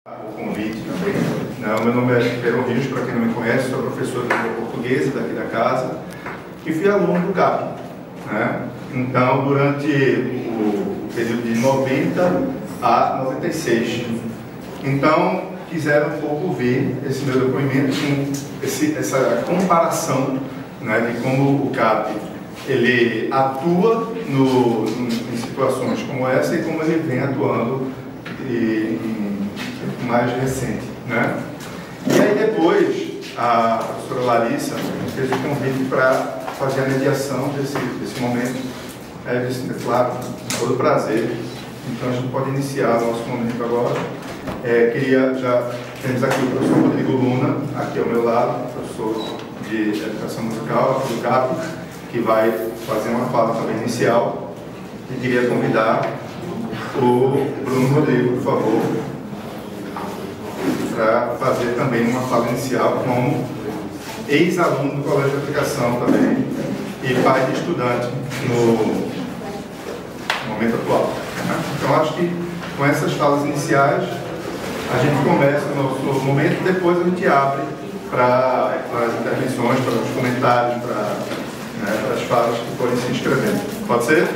O convite também. O meu nome é Pedro Rios, para quem não me conhece, sou professor de língua portuguesa daqui da casa e fui aluno do CAP. Então, durante o período de 90 a 96. Então, quiseram um pouco ver esse meu depoimento com essa comparação, de como o CAP ele atua em situações como essa e como ele vem atuando mais recente, E aí depois a professora Larissa fez o convite para fazer a mediação desse momento. Aí eu disse, claro, com todo prazer. Então a gente pode iniciar o nosso momento agora. Já temos aqui o professor Rodrigo Luna, aqui ao meu lado, professor de Educação Musical aqui do CAP, que vai fazer uma fala também inicial. E queria convidar o Bruno Rodrigo, por favor, para fazer também uma fala inicial como ex-aluno do Colégio de Aplicação também e pai de estudante no momento atual. Então, acho que com essas falas iniciais a gente começa o nosso momento, depois a gente abre para as intervenções, para os comentários, para as falas que forem se inscrevendo. Pode ser?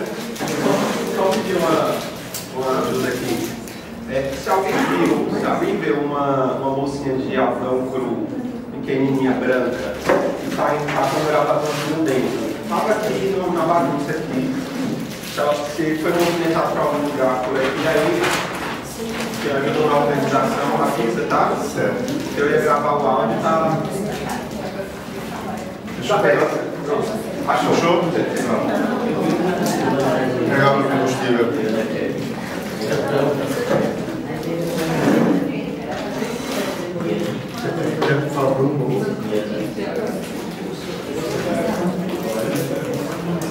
Só pedir uma ajuda aqui. Se alguém viu uma mocinha de alvão cru, pequenininha, branca, que está com o gravador no dentro, fala aqui na bagunça aqui, se foi movimentado para algum lugar por aqui, aí se ajudou na organização, aqui você está? Certo. Eu ia gravar o áudio, tá? Deixa eu ver. Achou? Show? Não. Pegar o combustível aqui.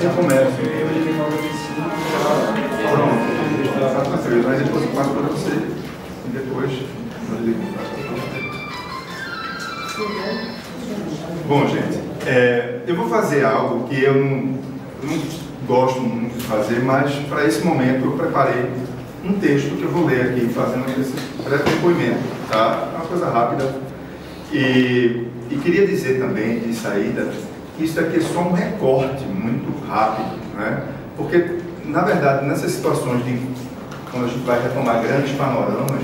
Eu começo. Pronto. Mas depois eu passo para você. E depois eu ligo para você. Bom, gente, eu vou fazer algo que eu não gosto muito de fazer, mas para esse momento eu preparei um texto que eu vou ler aqui, fazendo esse breve depoimento, tá? É uma coisa rápida. E queria dizer também, de saída, que isso aqui é só um recorte muito rápido, Porque, na verdade, nessas situações quando a gente vai retomar grandes panoramas,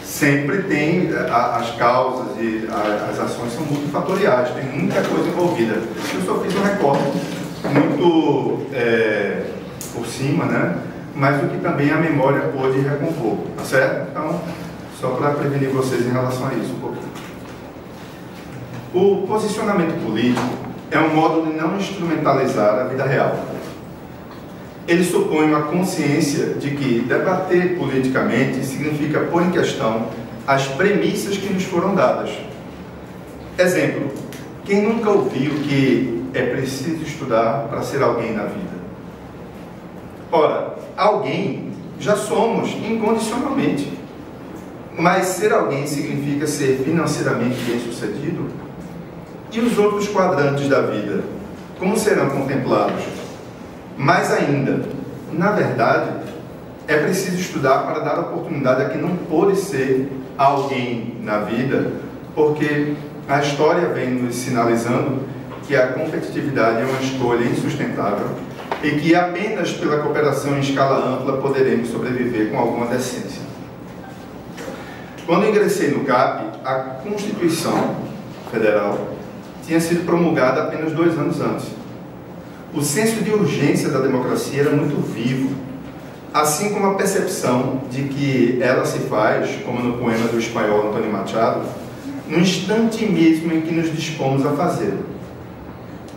sempre tem as causas e as ações são multifatoriais, tem muita coisa envolvida. Eu só fiz um recorte muito por cima, mas o que também a memória pôde recompor, tá certo? Então, só para prevenir vocês em relação a isso um pouquinho. O posicionamento político é um modo de não instrumentalizar a vida real. Ele supõe uma consciência de que debater politicamente significa pôr em questão as premissas que nos foram dadas. Exemplo, quem nunca ouviu que é preciso estudar para ser alguém na vida? Ora, alguém já somos incondicionalmente. Mas ser alguém significa ser financeiramente bem-sucedido? E os outros quadrantes da vida, como serão contemplados? Mais ainda, na verdade, é preciso estudar para dar oportunidade a quem não pôde ser alguém na vida, porque a história vem nos sinalizando que a competitividade é uma escolha insustentável e que apenas pela cooperação em escala ampla poderemos sobreviver com alguma decência. Quando ingressei no CAP, a Constituição Federal tinha sido promulgada apenas 2 anos antes. O senso de urgência da democracia era muito vivo, assim como a percepção de que ela se faz, como no poema do espanhol Antonio Machado, no instante mesmo em que nos dispomos a fazê-lo.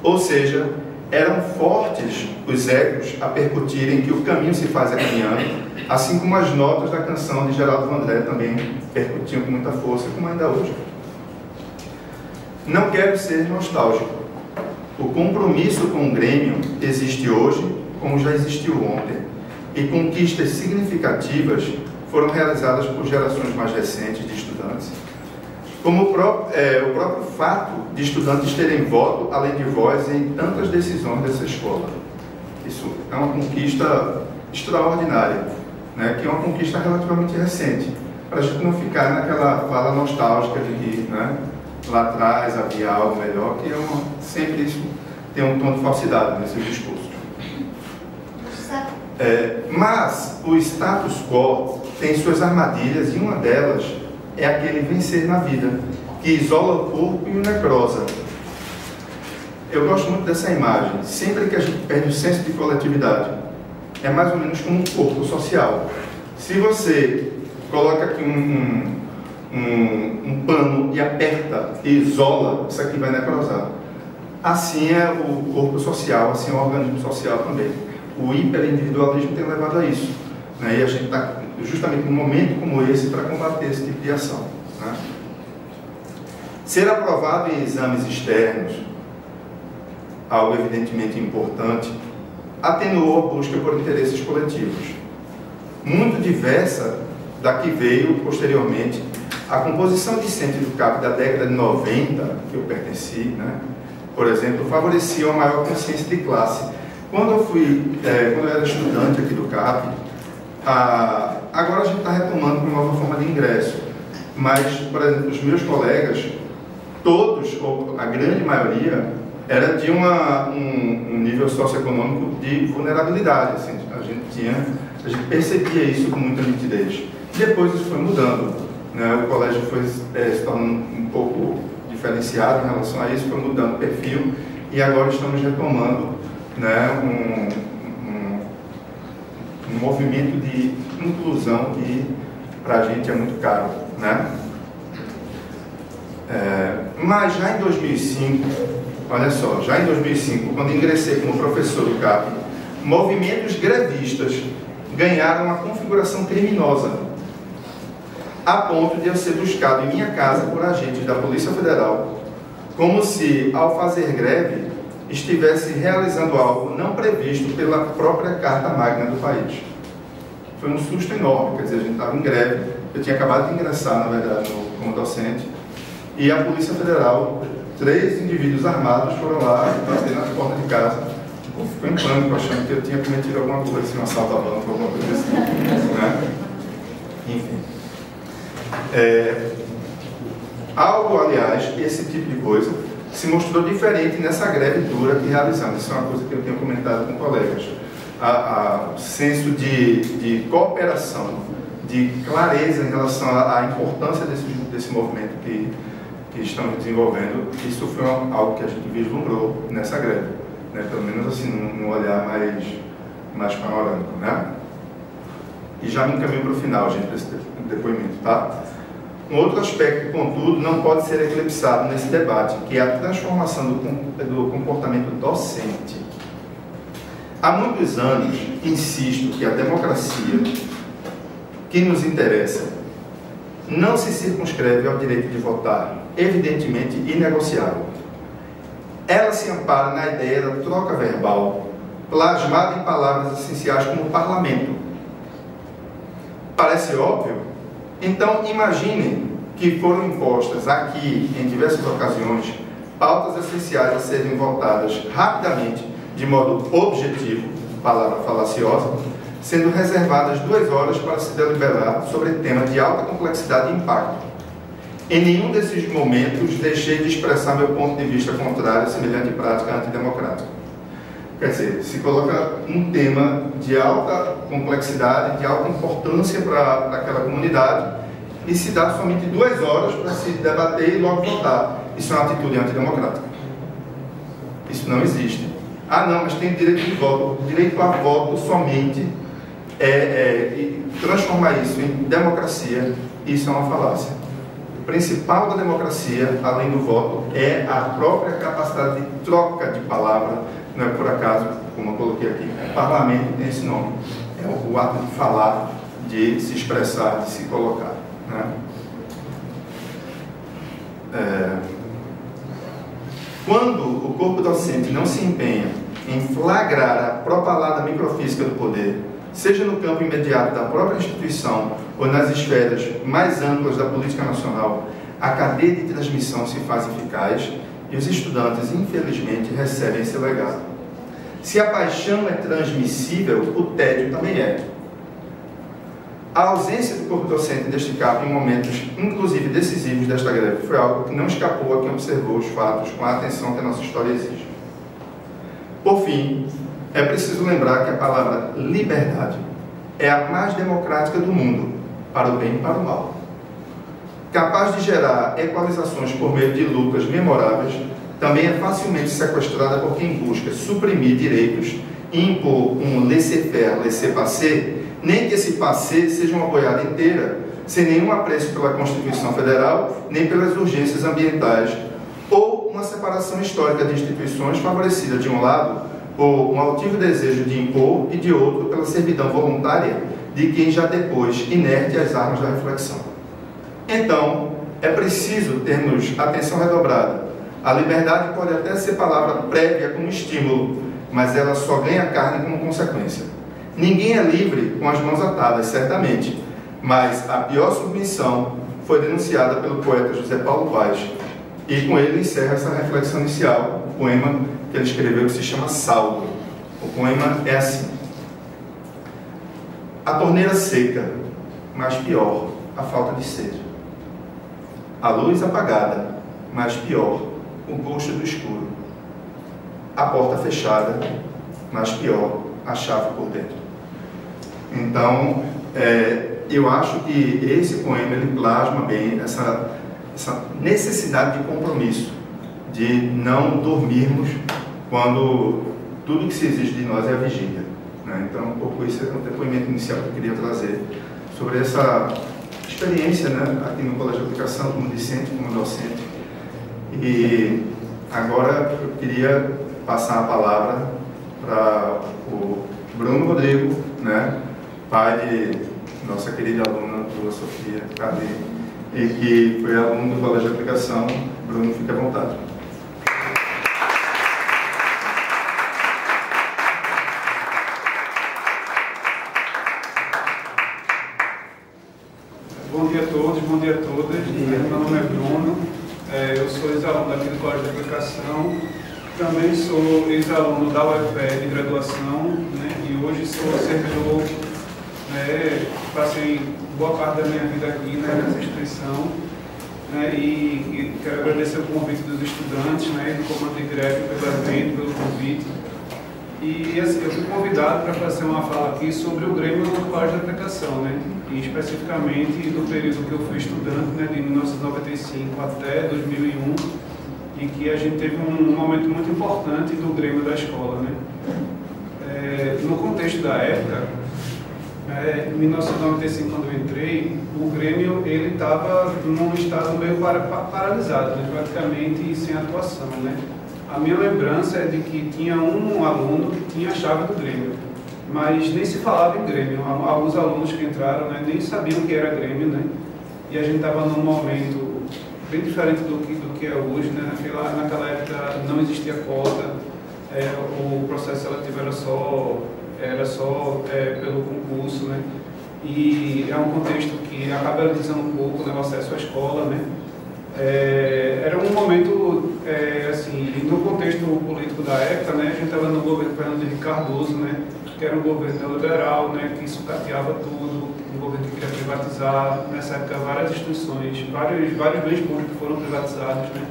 Ou seja, eram fortes os ecos a percutirem que o caminho se faz caminhando, assim como as notas da canção de Geraldo Vandré também percutiam com muita força, como ainda hoje. Não quero ser nostálgico. O compromisso com o Grêmio existe hoje, como já existiu ontem, e conquistas significativas foram realizadas por gerações mais recentes de estudantes, como o próprio fato de estudantes terem voto, além de voz, em tantas decisões dessa escola. Isso é uma conquista extraordinária, que é uma conquista relativamente recente. para a gente não ficar naquela fala nostálgica de que, né, lá atrás havia algo melhor, que sempre isso tem um tom de falsidade nesse discurso. Mas o status quo tem suas armadilhas, e uma delas é aquele vencer na vida, que isola o corpo e o necrosa. Eu gosto muito dessa imagem. Sempre que a gente perde o senso de coletividade, é mais ou menos como um corpo social. Se você coloca aqui um pano e aperta e isola, isso aqui vai necrosar. Assim é o corpo social, assim é o organismo social também. O hiperindividualismo tem levado a isso, né? E a gente está justamente num momento como esse para combater esse tipo de ação, né? Ser aprovado em exames externos, algo evidentemente importante, atenuou a busca por interesses coletivos. Muito diversa da que veio posteriormente a composição discente do CAP da década de 90, que eu pertenci, né? Por exemplo, favorecia uma maior consciência de classe. Quando eu era estudante aqui do CAP, agora a gente está retomando uma nova forma de ingresso, mas, por exemplo, os meus colegas, todos, ou a grande maioria, era de um nível socioeconômico de vulnerabilidade. Assim, a gente percebia isso com muita nitidez. Depois isso foi mudando, né? O colégio foi se tornando um pouco diferenciado em relação a isso, foi mudando o perfil, e agora estamos retomando, né, um movimento de inclusão que para a gente é muito caro, né? Mas já em 2005, olha só, já em 2005, quando ingressei como professor do CAP, movimentos grevistas ganharam uma configuração criminosa, a ponto de eu ser buscado em minha casa por agentes da Polícia Federal, como se, ao fazer greve, estivesse realizando algo não previsto pela própria Carta Magna do país. Foi um susto enorme, quer dizer, a gente estava em greve, eu tinha acabado de ingressar, na verdade, como docente, e a Polícia Federal, 3 indivíduos armados foram lá bater na porta de casa. Eu fiquei em pânico, achando que eu tinha cometido alguma coisa, assim, um assalto a banco, alguma coisa assim, né? Enfim. Algo, aliás, esse tipo de coisa se mostrou diferente nessa greve dura que realizamos. Isso é uma coisa que eu tenho comentado com colegas. O senso de cooperação, de clareza em relação à importância desse movimento que estamos desenvolvendo, isso foi algo que a gente vislumbrou nessa greve, né? Pelo menos assim, num olhar mais panorâmico, né? E já me encaminho para o final, gente, desse depoimento, tá? Um outro aspecto, contudo, não pode ser eclipsado nesse debate, que é a transformação do comportamento docente. Há muitos anos, insisto que a democracia que nos interessa não se circunscreve ao direito de votar, evidentemente inegociável. Ela se ampara na ideia da troca verbal, plasmada em palavras essenciais como parlamento. Parece óbvio? Então, imaginem que foram impostas aqui, em diversas ocasiões, pautas essenciais a serem votadas rapidamente, de modo objetivo, palavra falaciosa, sendo reservadas 2 horas para se deliberar sobre tema de alta complexidade e impacto. Em nenhum desses momentos deixei de expressar meu ponto de vista contrário a semelhante prática antidemocrática. Quer dizer, se coloca um tema de alta complexidade, de alta importância para aquela comunidade, e se dá somente 2 horas para se debater e logo votar. Isso é uma atitude antidemocrática. Isso não existe. Ah, não, mas tem direito de voto. O direito a voto somente transformar isso em democracia, isso é uma falácia. O principal da democracia, além do voto, é a própria capacidade de troca de palavra. Não é por acaso, como eu coloquei aqui, o parlamento tem esse nome. É o ato de falar, de se expressar, de se colocar, né? Quando o corpo docente não se empenha em flagrar a propalada microfísica do poder, seja no campo imediato da própria instituição ou nas esferas mais amplas da política nacional, a cadeia de transmissão se faz eficaz e os estudantes, infelizmente, recebem esse legado. Se a paixão é transmissível, o tédio também é. A ausência do corpo docente deste CAP em momentos, inclusive decisivos desta greve, foi algo que não escapou a quem observou os fatos com a atenção que a nossa história exige. Por fim, é preciso lembrar que a palavra liberdade é a mais democrática do mundo, para o bem e para o mal. Capaz de gerar equalizações por meio de lutas memoráveis, também é facilmente sequestrada por quem busca suprimir direitos e impor um laissez-faire, laissez-passer, nem que esse passeio seja uma boiada inteira, sem nenhum apreço pela Constituição Federal, nem pelas urgências ambientais, ou uma separação histórica de instituições favorecida de um lado por um altivo desejo de impor e de outro pela servidão voluntária de quem já depôs inerte às armas da reflexão. Então, é preciso termos atenção redobrada. A liberdade pode até ser palavra prévia como estímulo, mas ela só ganha carne como consequência. Ninguém é livre com as mãos atadas, certamente, mas a pior submissão foi denunciada pelo poeta José Paulo Vaz, e com ele encerra essa reflexão inicial, o poema que ele escreveu que se chama Saldo. O poema é assim: a torneira seca, mas pior, a falta de sede. A luz apagada, mas pior, o gosto do escuro. A porta fechada, mas pior, a chave por dentro. Então, eu acho que esse poema ele plasma bem essa necessidade de compromisso, de não dormirmos quando tudo que se exige de nós é a vigília, né? Então, um pouco isso é um depoimento inicial que eu queria trazer sobre essa experiência, né, aqui no Colégio de Aplicação, como discente, como docente. E agora eu queria passar a palavra para o Bruno Rodrigo, né, pai de nossa querida aluna, Lua Sofia Carli, e que foi aluno do Colégio de Aplicação. Bruno, fique à vontade. Bom dia a todos, bom dia a todas. Meu nome é Bruno, eu sou ex-aluno aqui do Colégio de Aplicação, também sou ex-aluno da UFPE de graduação, né, e hoje sou servidor, passei boa parte da minha vida aqui, né, nessa instituição, né, e quero agradecer o convite dos estudantes, né, do comando de greve pelo evento, pelo convite. E assim, eu fui convidado para fazer uma fala aqui sobre o Grêmio no Colégio de Aplicação, né, e especificamente do período que eu fui estudante, né, de 1995 até 2001, em que a gente teve um momento muito importante do Grêmio da escola, né. No contexto da época, em 1995, quando eu entrei, o Grêmio ele estava num estado meio paralisado, né, praticamente sem atuação, né. A minha lembrança é de que tinha um aluno que tinha a chave do Grêmio, mas nem se falava em Grêmio. Alguns alunos que entraram, né, nem sabiam o que era Grêmio, né, e a gente estava num momento bem diferente do que é hoje, né. Naquela época não existia cota, o processo seletivo era só pelo concurso, né, e é um contexto que acaba analisando um pouco, né, o acesso à escola, né. Era um momento, assim, no contexto político da época, né, a gente estava no governo Fernando Henrique Cardoso, né, que era um governo liberal, né, que sucateava tudo, um governo que queria privatizar. Nessa época, várias instituições, vários bens públicos foram privatizados, né,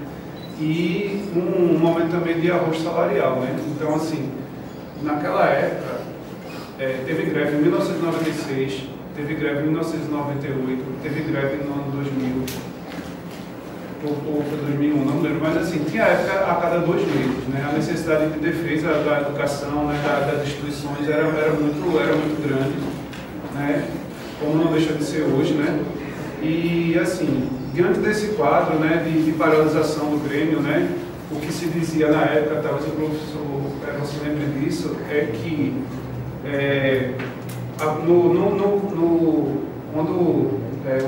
e um momento também de arroz salarial, né. Então, assim, naquela época, teve greve em 1996, teve greve em 1998, teve greve no ano 2000, ou 2001, não lembro, mas assim, tinha época a cada 2 meses, né? A necessidade de defesa da educação, né, das instituições era muito grande, né? Como não deixa de ser hoje, né? E assim, diante desse quadro, né, de paralisação do Grêmio, né, o que se dizia na época, talvez o professor você lembre disso, é que quando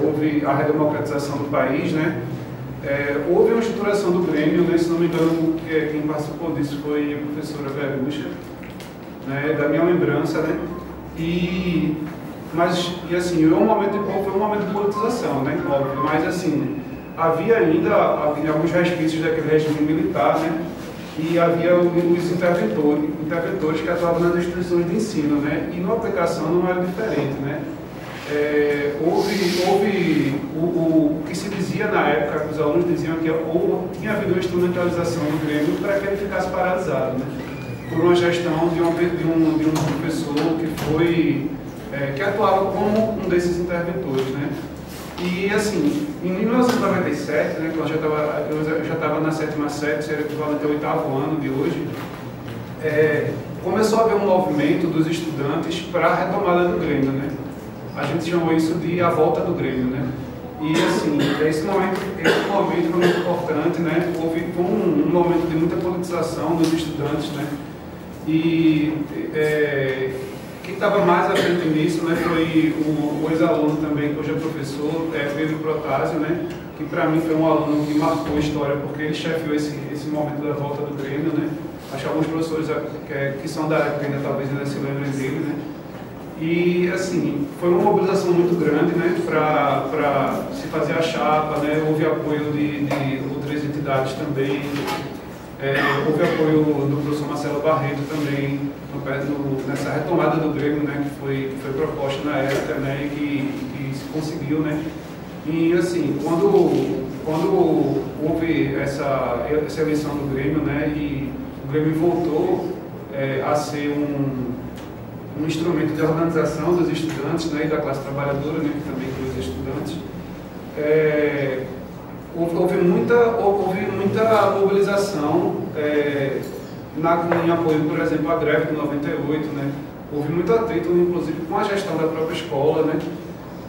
houve a redemocratização do país, né, houve uma estruturação do Grêmio, né, se não me engano, quem participou disso foi a professora Verusha, né, da minha lembrança, né, e assim, foi um momento de politização, né, óbvio, mas assim, havia ainda alguns resquícios daquele regime militar, né, e havia os interventores que atuavam nas instituições de ensino, né, e na aplicação não era diferente, né. houve o que se dizia na época, os alunos diziam que tinha havido uma instrumentalização do Grêmio para que ele ficasse paralisado, né? Por uma gestão de um professor que atuava como um desses interventores, né? E assim, em 1997, né, que eu já estava na 7ª série, seria equivalente ao 8º ano de hoje, começou a haver um movimento dos estudantes para a retomada do Grêmio, né? A gente chamou isso de a volta do Grêmio, né? E assim, esse momento foi muito importante, né? Houve um momento de muita politização dos estudantes, né? E quem estava mais à frente nisso, né, foi o ex-aluno também, que hoje é professor, Pedro Protásio, né? Que para mim foi um aluno que marcou a história, porque ele chefiou esse momento da volta do Grêmio, né? Acho que alguns professores que são da época ainda talvez ainda se lembrem dele, né? E assim, foi uma mobilização muito grande, né, para se fazer a chapa, né? Houve apoio de outras entidades também, houve apoio do professor Marcelo Barreto também, nessa retomada do Grêmio, né, que foi proposta na época, né, e que se conseguiu, né? E assim, quando houve essa eleição do Grêmio, né, e o Grêmio voltou a ser um instrumento de organização dos estudantes, né, e da classe trabalhadora, né, que também inclui os estudantes, houve muita mobilização em apoio, por exemplo, à greve de 98, né? Houve muito atrito, inclusive, com a gestão da própria escola, né?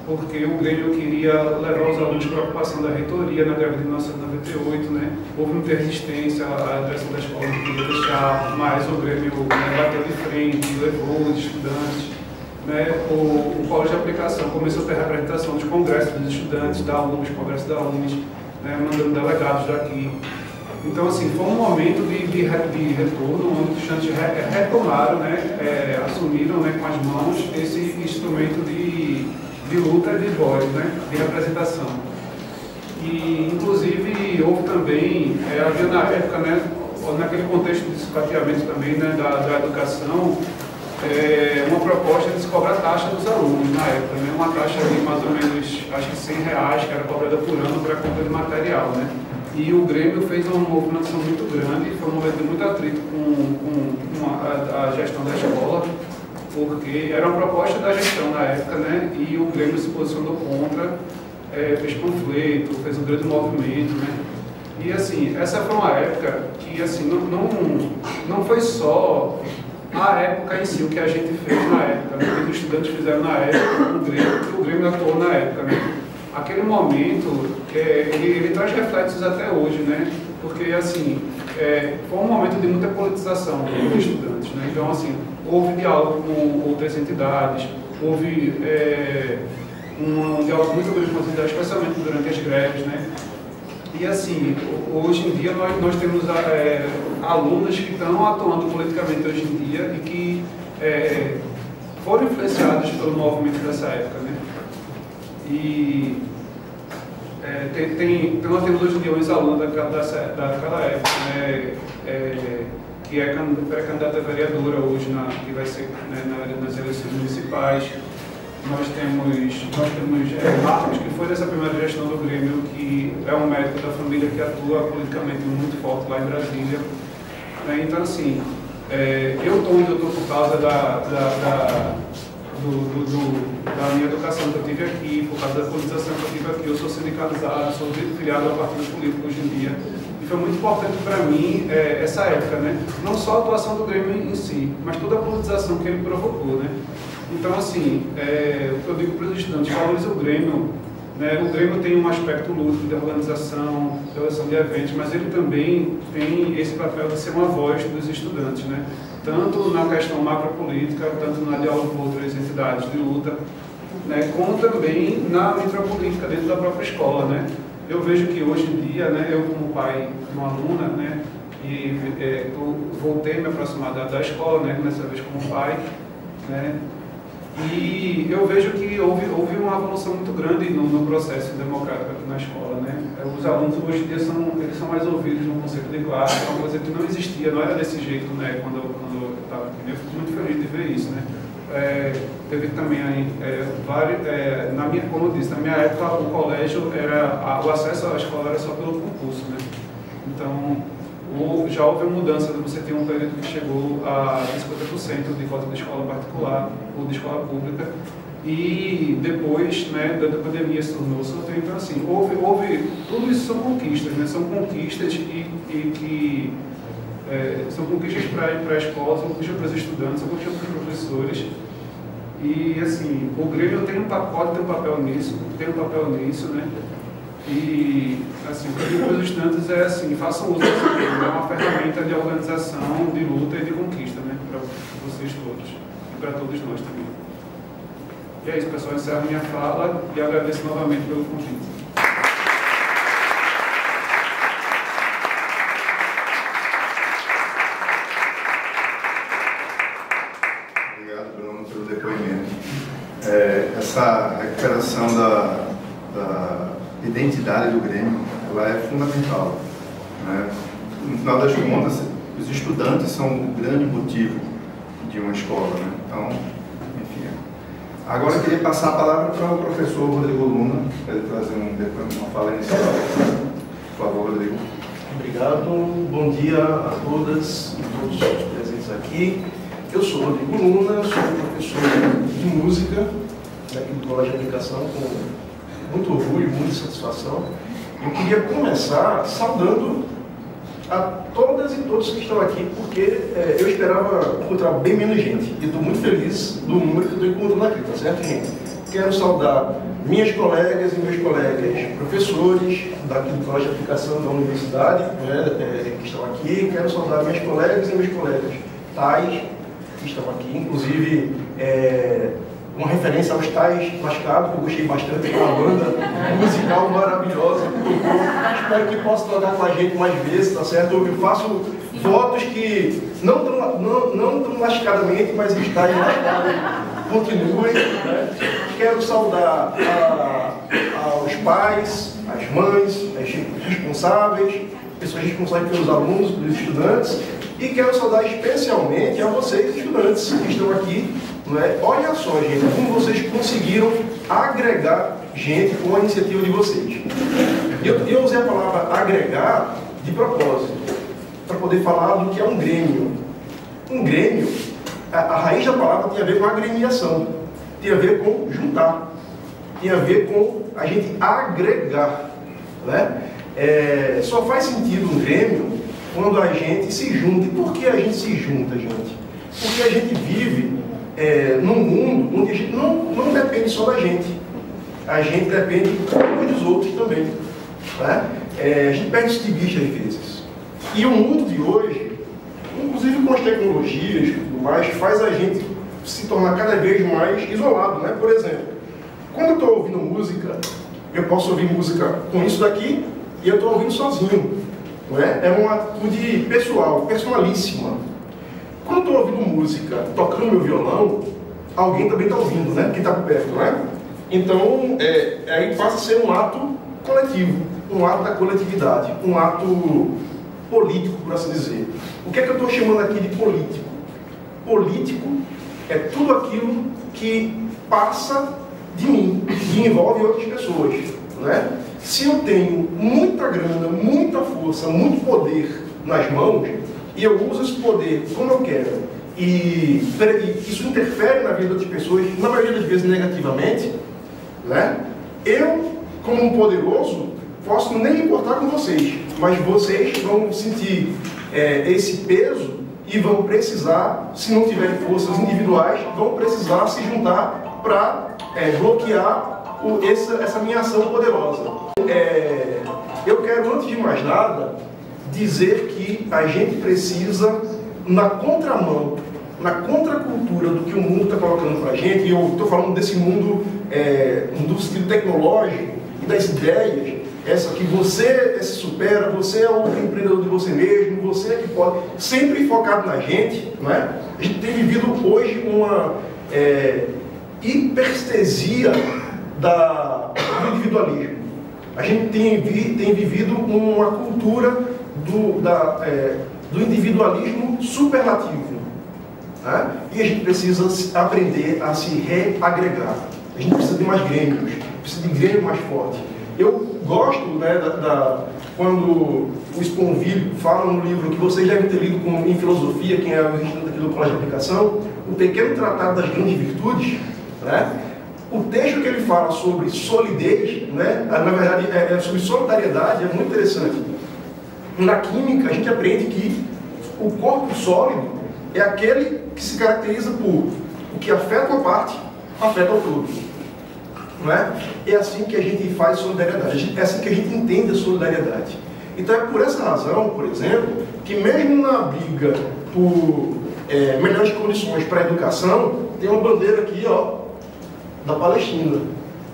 Porque o Grêmio queria levar os alunos para a ocupação da reitoria na greve de 1998, né? Houve muita resistência, a direção da escola não queria deixar, mas o Grêmio bateu de frente, levou os estudantes, né? O Polo de Aplicação começou a ter representação dos congressos dos estudantes, da UNES, congressos da UNES, né? Mandando delegados daqui. Então, assim, foi um momento de retorno, onde os estudantes retomaram, né? Assumiram, né, com as mãos esse instrumento de luta e de voz, né, de representação. E, inclusive, houve também, havia na época, né, naquele contexto de escateamento também, né, da educação, uma proposta de se cobrar taxa dos alunos na época, né, uma taxa de mais ou menos, acho que R$100, que era cobrada por ano para a compra de material, né. E o Grêmio fez uma movimentação muito grande, foi um momento de muito atrito com a gestão da escola, porque era uma proposta da gestão na época, né? E o Grêmio se posicionou contra, fez panfleto, fez um grande movimento, né? E assim, essa foi uma época que assim, não foi só a época em si, o que a gente fez na época, né? O que os estudantes fizeram na época, o Grêmio atuou na época, né? Aquele momento, ele traz reflexos até hoje, né? Porque assim, foi um momento de muita politização dos estudantes, né? Então assim, houve diálogo com outras entidades, houve um diálogo muito grande com as entidades, especialmente durante as greves, né? E assim, hoje em dia nós temos alunos que estão atuando politicamente hoje em dia e que foram influenciados pelo movimento dessa época, né? E nós temos hoje em dia um ex-aluno daquela época, né? Que é pré-candidata a vereadora hoje, que vai ser, né, nas eleições municipais. Nós temos Marcos, que foi dessa primeira gestão do Grêmio, que é um médico da família que atua politicamente muito forte lá em Brasília. Então, assim, eu estou onde eu estou por causa da minha educação que eu tive aqui, por causa da politização que eu tive aqui. Eu sou sindicalizado, sou filiado ao partido político hoje em dia. E foi muito importante para mim essa época, né? Não só a atuação do Grêmio em si, mas toda a politização que ele provocou, né? Então, assim, eu digo para os estudantes, valorize o Grêmio, né? O Grêmio tem um aspecto lúdico de organização, de organização de eventos, mas ele também tem esse papel de ser uma voz dos estudantes, né? Tanto na questão macropolítica, tanto na diálogo com outras entidades de luta, né? Como também na micropolítica dentro da própria escola, né? Eu vejo que hoje em dia, né, eu como pai de uma aluna, né, e voltei a me aproximar da escola, né, dessa vez como pai, né, e eu vejo que houve uma evolução muito grande no processo democrático aqui na escola, né. Os alunos hoje em dia eles são mais ouvidos no conceito de classe, é uma coisa que não existia, não era desse jeito, né, quando eu estava aqui. Eu fico muito feliz de ver isso, né. teve também vários, como eu disse, na minha época o colégio o acesso à escola era só pelo concurso, né? Então já houve mudança, você tem um período que chegou a 50% de cota de escola particular ou de escola pública, e depois, né, da pandemia se tornou sorteio. Então assim, tudo isso são conquistas, né? São conquistas que são conquistas para a escola, são conquistas para os estudantes, são conquistas para os professores. E assim, o Grêmio tem um papel nisso, né? E assim, para os estudantes é assim, façam uso desse Grêmio, é uma ferramenta de organização, de luta e de conquista, né? Para vocês todos e para todos nós também. E é isso, pessoal, encerro minha fala e agradeço novamente pelo convite. Essa recuperação da identidade do Grêmio, ela é fundamental, né? No final das contas, os estudantes são o grande motivo de uma escola, né? Então, enfim. Agora eu queria passar a palavra para o professor Rodrigo Luna, para ele trazer uma fala inicial. Por favor, Rodrigo. Obrigado, bom dia a todas e todos os presentes aqui. Eu sou Rodrigo Luna, sou professor de música aqui do Colégio de Aplicação, com muito orgulho, muita satisfação. Eu queria começar saudando a todas e todos que estão aqui, porque eu esperava encontrar bem menos gente. E estou muito feliz do número que estou encontrando aqui, tá certo, gente? Quero saudar minhas colegas e meus colegas professores daqui do Colégio de Aplicação da Universidade, que estão aqui. Quero saudar minhas colegas e meus colegas tais, que estão aqui, inclusive uma referência aos Tais Lascados, que eu gostei bastante, é uma banda musical maravilhosa, espero que possa tocar com a gente mais vezes, tá certo? Eu faço votos que não tão lascadamente, mas os Tais Lascados continuem, né? Quero saudar aos pais, às mães, aos responsáveis, pessoas responsáveis pelos alunos, pelos estudantes, e quero saudar especialmente a vocês, estudantes, que estão aqui. Não é? Olha só, gente, como vocês conseguiram agregar gente com a iniciativa de vocês. Eu usei a palavra agregar de propósito, para poder falar do que é um Grêmio. Um Grêmio, a raiz da palavra tem a ver com agremiação, tem a ver com juntar, tem a ver com a gente agregar, né? Só faz sentido um Grêmio quando a gente se junta. E por que a gente se junta, gente? Porque a gente vive num mundo onde a gente não depende só da gente. A gente depende uns dos outros também, né? A gente perde isso de vista às vezes. E o mundo de hoje, inclusive com as tecnologias e tudo mais, faz a gente se tornar cada vez mais isolado, né? Por exemplo, quando eu estou ouvindo música, eu posso ouvir música com isso daqui e eu estou ouvindo sozinho, não é? É uma atitude pessoal, personalíssima. Quando eu estou ouvindo música, tocando meu violão, alguém também está ouvindo, né? Quem está por perto, não é? Então, aí passa a ser um ato coletivo, um ato da coletividade, um ato político, por assim dizer. O que é que eu estou chamando aqui de político? Político é tudo aquilo que passa de mim, que envolve outras pessoas, não é? Se eu tenho muita grana, muita força, muito poder nas mãos, e eu uso esse poder como eu quero, e isso interfere na vida das pessoas, na maioria das vezes negativamente, né? Eu, como um poderoso, posso nem me importar com vocês, mas vocês vão sentir esse peso e vão precisar, se não tiverem forças individuais, vão precisar se juntar para bloquear essa minha ação poderosa. Eu quero, antes de mais nada, dizer que a gente precisa, na contramão, na contracultura do que o mundo está colocando para a gente, e eu estou falando desse mundo do sentido tecnológico e das ideias, essa que você se supera, você é o empreendedor de você mesmo, você é que pode, sempre focado na gente, não é? A gente tem vivido hoje uma hiperestesia do individualismo. A gente tem vivido uma cultura do individualismo superlativo. né? E a gente precisa aprender a se reagregar. A gente precisa de mais grêmios, precisa de grêmio mais forte. Eu gosto, né, quando o Sponville fala no livro que vocês devem ter lido em filosofia, quem é o estudante aqui do Colégio de Aplicação, o Pequeno Tratado das Grandes Virtudes, né? O texto que ele fala sobre solidez, né, na verdade sobre solidariedade, é muito interessante. Na química, a gente aprende que o corpo sólido é aquele que se caracteriza por o que afeta uma parte, afeta o todo. Não é? É assim que a gente faz solidariedade, é assim que a gente entende a solidariedade. Então é por essa razão, por exemplo, que mesmo na briga por melhores condições para a educação, tem uma bandeira aqui, ó, da Palestina,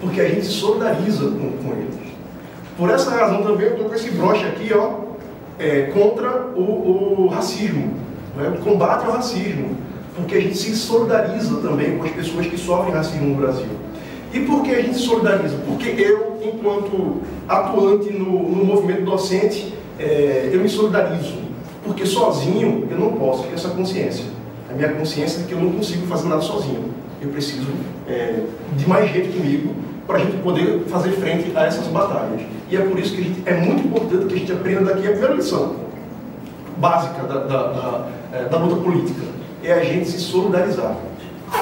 porque a gente se solidariza com eles. Por essa razão também eu estou com esse broche aqui, ó, contra o racismo, né? O combate ao racismo, porque a gente se solidariza também com as pessoas que sofrem racismo no Brasil. E por que a gente se solidariza? Porque eu, enquanto atuante no movimento docente, eu me solidarizo, porque sozinho eu não posso ter essa consciência. A minha consciência é que eu não consigo fazer nada sozinho. Eu preciso de mais gente comigo para a gente poder fazer frente a essas batalhas. E é por isso que é muito importante que a gente aprenda daqui a primeira lição básica da luta política. É a gente se solidarizar.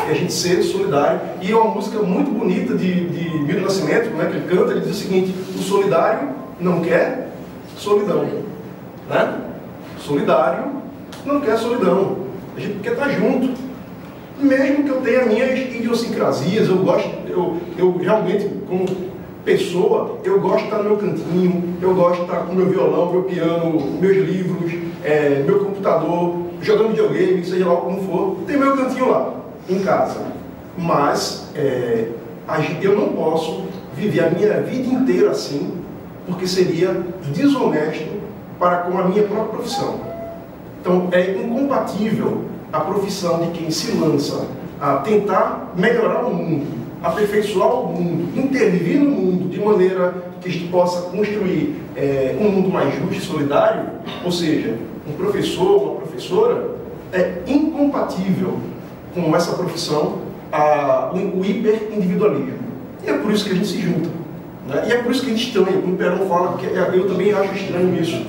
É a gente ser solidário. E é uma música muito bonita de Milton Nascimento, né, que ele canta, ele diz o seguinte: o solidário não quer solidão. Né? Solidário não quer solidão. A gente quer estar junto. Mesmo que eu tenha minhas idiosincrasias, eu realmente, como pessoa, eu gosto de estar no meu cantinho, eu gosto de estar com meu violão, meu piano, meus livros, meu computador, jogando videogame, seja lá como for, tem meu cantinho lá, em casa. Mas eu não posso viver a minha vida inteira assim, porque seria desonesto para com a minha própria profissão. Então, é incompatível a profissão de quem se lança a tentar melhorar o mundo, aperfeiçoar o mundo, intervir no mundo de maneira que a gente possa construir um mundo mais justo e solidário, ou seja, um professor, uma professora, é incompatível com essa profissão o hiperindividualismo. E é por isso que a gente se junta. Né? E é por isso que a gente estranha, como o Perón fala, que eu também acho estranho isso,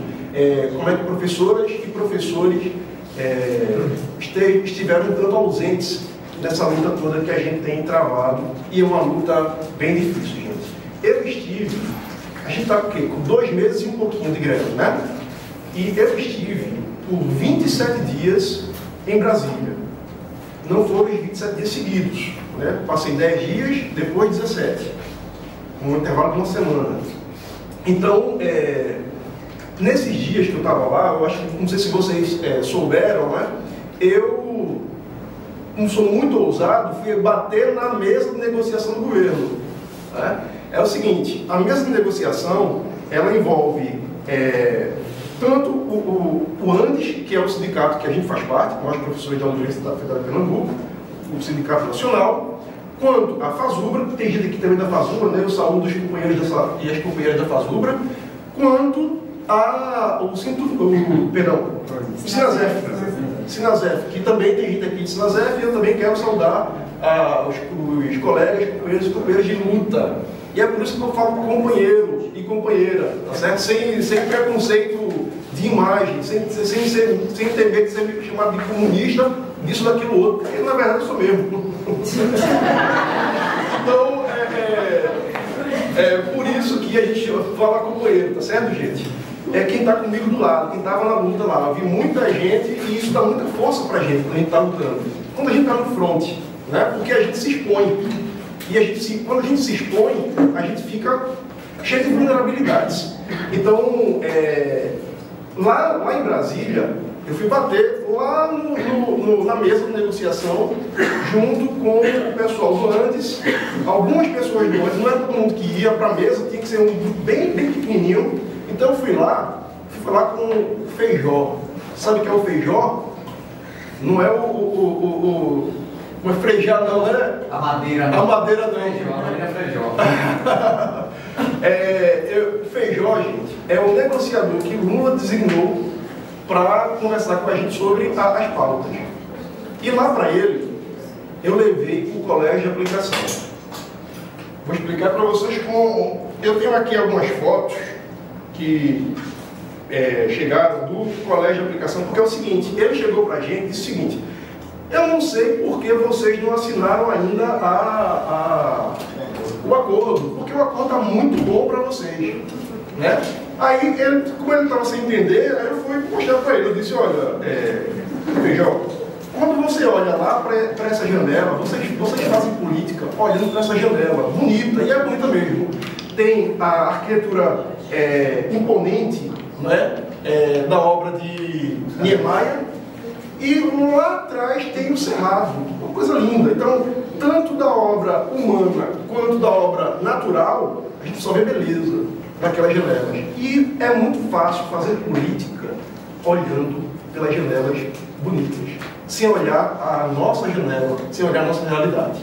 como é que professoras e professores estiveram um tanto ausentes nessa luta toda que a gente tem travado, e é uma luta bem difícil, gente. A gente está com 2 meses e um pouquinho de greve, né? E eu estive por 27 dias em Brasília. Não foram os 27 dias seguidos, né? Passei 10 dias, depois 17, um intervalo de uma semana. Então, nesses dias que eu estava lá, eu acho que, não sei se vocês souberam, né? Eu, não sou muito ousado, fui bater na mesa de negociação do governo. Né? É o seguinte, a mesa de negociação, ela envolve tanto o ANDES, que é o sindicato que a gente faz parte, nós professores da Universidade Federal de Pernambuco, o Sindicato Nacional, quanto a FASUBRA, tem gente aqui também da FASUBRA, né? Eu saúdo os companheiros e as companheiras da FASUBRA, quanto o Sinazef, que também tem gente aqui de Sinazef, e eu também quero saudar os colegas, companheiros e companheiras de luta. E é por isso que eu falo companheiro e companheira, tá certo? Sem preconceito de imagem, sem ter medo de ser chamado de comunista, disso, daquilo, outro, porque na verdade eu sou mesmo. Então, por isso que a gente fala companheiro, tá certo, gente? É quem está comigo do lado, quem estava na luta lá. Eu vi muita gente e isso dá muita força para a gente quando a gente está lutando. Quando a gente está no front, né? Porque a gente se expõe. E quando a gente se expõe, a gente fica cheio de vulnerabilidades. Então, lá em Brasília, eu fui bater lá na mesa de negociação, junto com o pessoal do ANDES, algumas pessoas do ANDES, não era todo mundo que ia para a mesa, tinha que ser um grupo bem pequenininho. Então eu fui lá com o Feijó. Sabe o que é o Feijó? Não é não é Frejá, não, né? A madeira não. A madeira não. Feijó, a madeira é Feijó. Feijó, gente, é um negociador que Lula designou para conversar com a gente sobre as pautas. E lá para ele, eu levei o colégio de aplicação. Vou explicar para vocês como... Eu tenho aqui algumas fotos que chegaram do colégio de aplicação, porque é o seguinte, ele chegou para a gente e disse o seguinte: eu não sei por que vocês não assinaram ainda o acordo, porque o acordo está muito bom para vocês, né? Aí, como ele estava sem entender, aí eu fui mostrar para ele. Eu disse: olha, Feijão, quando você olha lá para essa janela, vocês fazem política olhando para essa janela, bonita, e é bonita mesmo. Tem a arquitetura imponente, né, da obra de Niemeyer, e lá atrás tem o cerrado, uma coisa linda. Então, tanto da obra humana quanto da obra natural, a gente só vê beleza naquelas janelas. E é muito fácil fazer política olhando pelas janelas bonitas, sem olhar a nossa janela, sem olhar a nossa realidade.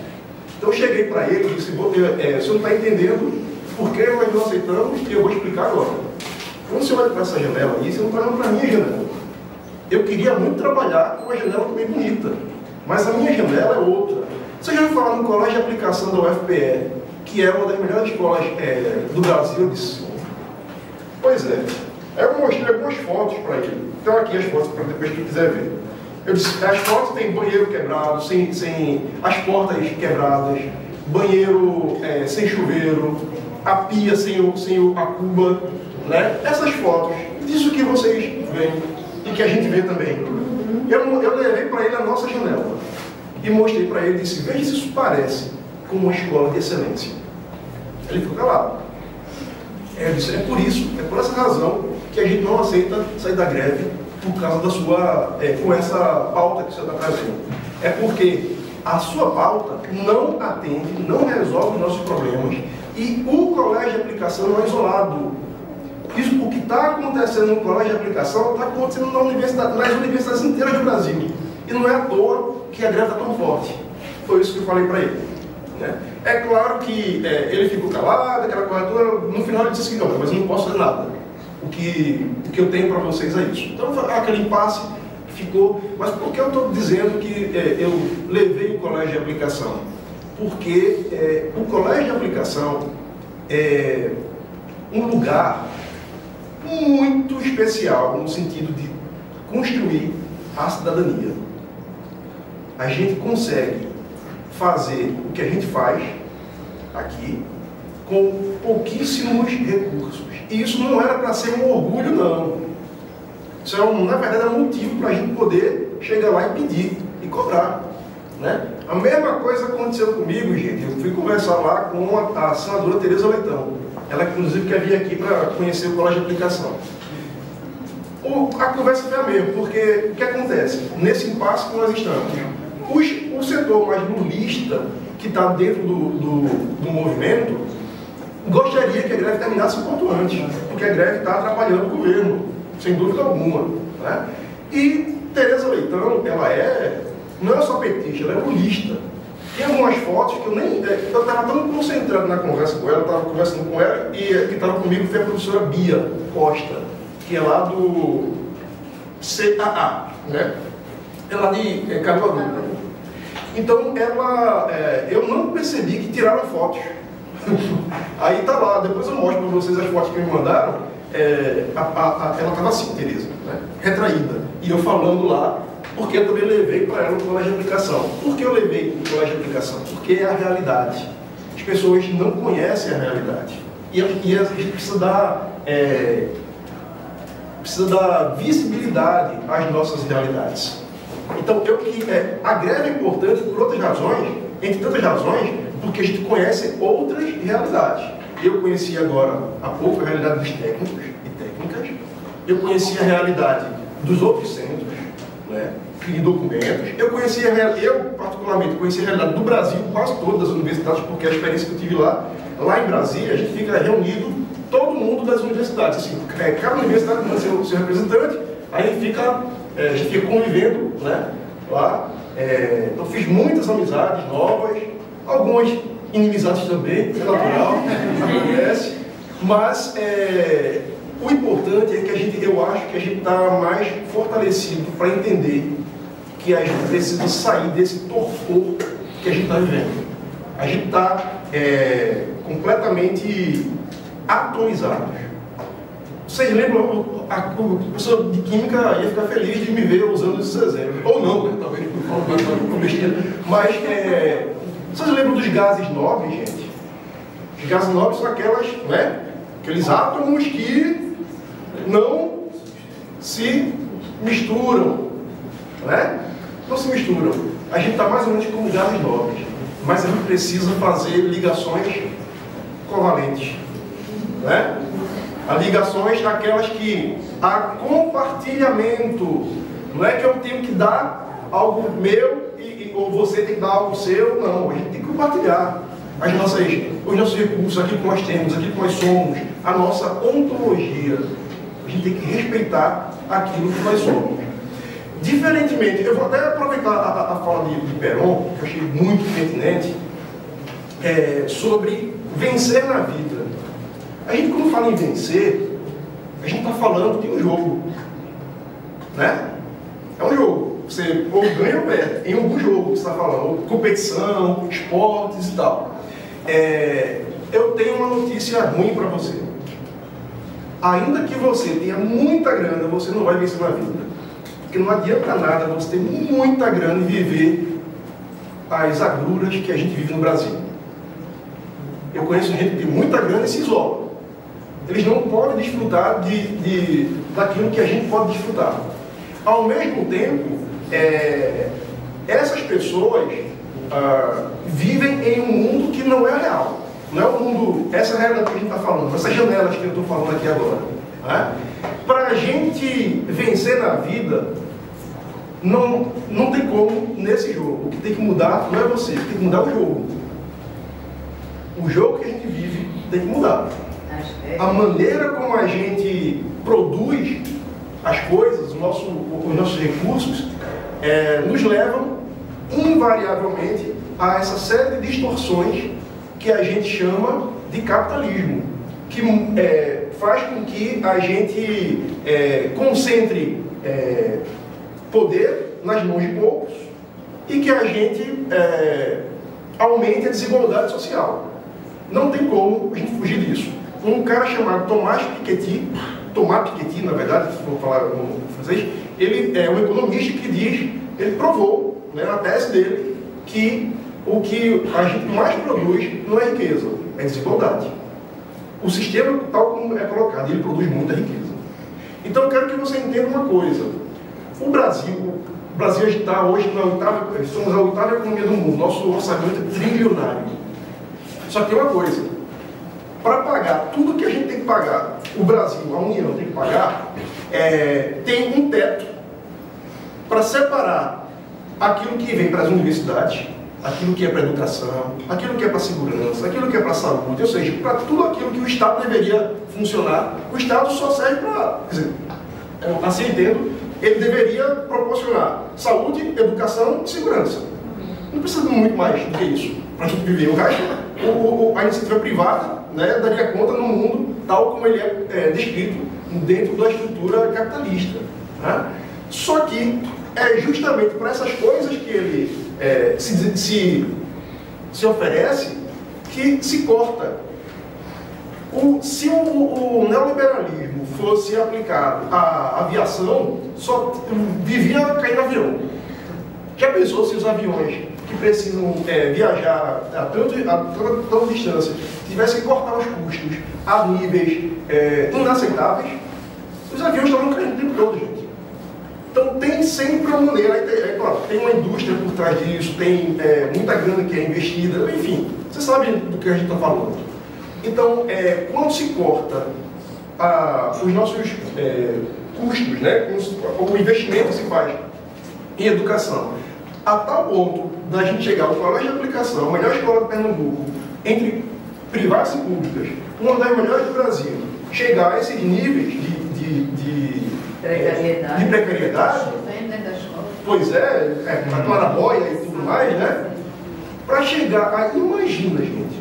Então eu cheguei para ele e disse: você não está entendendo por que nós não aceitamos, e eu vou explicar agora. Quando você olha para essa janela aí, você não está olhando para a minha janela. Eu queria muito trabalhar com uma janela também bonita, mas a minha janela é outra. Você já ouviu falar no colégio de aplicação da UFPE, que é uma das melhores escolas do Brasil? Eu disse: pois é. Aí eu mostrei algumas fotos para ele. Então aqui as fotos para depois que quiser ver. Eu disse: as fotos têm banheiro quebrado, sem as portas quebradas, banheiro sem chuveiro, a pia sem a cuba, né? Essas fotos, disso que vocês veem e que a gente vê também. Eu levei para ele a nossa janela e mostrei para ele e disse: veja se isso parece com uma escola de excelência. Ele ficou calado. Eu disse: é por isso, é por essa razão que a gente não aceita sair da greve por causa da sua, com essa pauta que você está trazendo. É porque a sua pauta não atende, não resolve os nossos problemas, e o colégio de aplicação não é isolado. Isso, o que está acontecendo no colégio de aplicação está acontecendo nas universidades inteiras do Brasil. E não é à toa que a greve está tão forte. Foi isso que eu falei para ele, né? É claro que ele ficou calado, aquela coisa toda. No final ele disse que não, mas eu não posso fazer nada. O que eu tenho para vocês é isso. Então aquele impasse ficou. Mas por que eu estou dizendo que eu levei o colégio de aplicação? Porque o colégio de aplicação é um lugar muito especial no sentido de construir a cidadania. A gente consegue fazer o que a gente faz aqui com pouquíssimos recursos. E isso não era para ser um orgulho, não. Isso na verdade, é um motivo para a gente poder chegar lá e pedir e cobrar, né? A mesma coisa aconteceu comigo, gente. Eu fui conversar lá com a senadora Tereza Leitão. Ela, inclusive, quer vir aqui para conhecer o colégio de aplicação. A conversa foi a mesma, porque o que acontece? Nesse impasse que nós estamos, o setor mais lulista, que está dentro do movimento, gostaria que a greve terminasse o quanto antes, porque a greve está atrapalhando o governo, sem dúvida alguma, né? E Tereza Leitão, ela não é só petista, ela é lulista. Tem algumas fotos que eu estava tão concentrado na conversa com ela, estava conversando com ela, e que estava comigo foi a professora Bia Costa, que é lá do CAA, né? É lá de Caruaru. Então, eu não percebi que tiraram fotos. Aí tá lá, depois eu mostro para vocês as fotos que me mandaram. Ela estava assim, Tereza, né? Retraída. E eu falando lá, porque eu também levei para ela o colégio de aplicação. Por que eu levei o colégio de aplicação? Porque é a realidade. As pessoas não conhecem a realidade. E a gente precisa dar visibilidade às nossas realidades. Então, a greve é importante por outras razões, entre tantas razões, porque a gente conhece outras realidades. Eu conheci agora, há pouco, a realidade dos técnicos e técnicas. Eu conheci a realidade dos outros centros, né, de documentos. Eu particularmente, conheci a realidade do Brasil, quase todas as universidades, porque a experiência que eu tive lá em Brasília, a gente fica reunido, todo mundo das universidades. Assim, cada universidade manda seu representante, aí a gente fica convivendo, né, lá. Então fiz muitas amizades novas, algumas inimizades também, é natural, acontece, mas o importante é que eu acho que a gente está mais fortalecido para entender que a gente precisa sair desse torpor que a gente está vivendo. A gente está completamente atomizado. Vocês lembram, o professor de Química ia ficar feliz de me ver usando esses exemplos. Ou não, né? Talvez por besteira. Mas, vocês lembram dos gases nobres, gente? Os gases nobres são aqueles átomos que não se misturam, né? Não se misturam. A gente está mais ou menos como gases nobres, mas a gente precisa fazer ligações covalentes, né? As ligações daquelas que há compartilhamento. Não é que eu tenho que dar algo meu ou você tem que dar algo seu. Não, a gente tem que compartilhar os nossos recursos, aquilo que nós temos, aquilo que nós somos, a nossa ontologia. A gente tem que respeitar aquilo que nós somos. Diferentemente, eu vou até aproveitar a fala de Perón, que eu achei muito pertinente, sobre vencer na vida. A gente, quando fala em vencer, a gente está falando de um jogo, né? É um jogo. Você ou ganha ou perde, em algum jogo que você está falando, competição, esportes e tal. Eu tenho uma notícia ruim para você. Ainda que você tenha muita grana, você não vai vencer na vida. Porque não adianta nada você ter muita grana e viver as agruras que a gente vive no Brasil. Eu conheço gente que tem muita grana e se isola. Eles não podem desfrutar daquilo que a gente pode desfrutar. Ao mesmo tempo, essas pessoas vivem em um mundo que não é real. Não é o mundo, essa é a realidade que a gente está falando, essas janelas que eu estou falando aqui agora. Né? Para a gente vencer na vida, não tem como nesse jogo. O que tem que mudar não é você, tem que mudar o jogo. O jogo que a gente vive tem que mudar. A maneira como a gente produz as coisas, os nossos recursos, nos levam invariavelmente a essa série de distorções que a gente chama de capitalismo, que faz com que a gente concentre poder nas mãos de poucos e que a gente aumente a desigualdade social. Não tem como a gente fugir disso. Um cara chamado Thomas Piketty, na verdade, se for falar no francês, ele é um economista que ele provou, né, na tese dele, que o que a gente mais produz não é riqueza, é desigualdade. O sistema, tal como é colocado, ele produz muita riqueza. Então eu quero que você entenda uma coisa. O Brasil a gente está hoje somos a 8ª economia do mundo, nosso orçamento é trilionário. Só que tem uma coisa, para pagar tudo que a gente tem que pagar, o Brasil, a União tem que pagar, tem um teto para separar aquilo que vem para as universidades, aquilo que é para a educação, aquilo que é para a segurança, aquilo que é para a saúde, ou seja, para tudo aquilo que o Estado deveria funcionar, o Estado só serve para, quer dizer, assim eu entendo, ele deveria proporcionar saúde, educação e segurança. Não precisa de muito mais do que isso para a gente viver. O resto, a iniciativa privada, né, daria conta no mundo tal como ele é descrito dentro da estrutura capitalista. Né? Só que é justamente para essas coisas que ele se oferece que se corta. Se o neoliberalismo fosse aplicado à aviação, só vivia caindo avião. Já pensou se os aviões que precisam viajar a tanta distância tivessem que cortar os custos a níveis inaceitáveis? Os aviões estavam caindo o tempo todo, gente. Então tem sempre uma maneira, claro, tem uma indústria por trás disso, tem muita grana que é investida, enfim, você sabe do que a gente está falando. Então, quando se corta os nossos custos, né, o investimento que se faz em educação, a tal ponto da gente chegar ao colégio de aplicação, a melhor escola de Pernambuco, entre privadas e públicas, uma das melhores do Brasil, chegar a esses níveis de precariedade, pois a claraboia e tudo mais, né? Para chegar a, imagina, gente,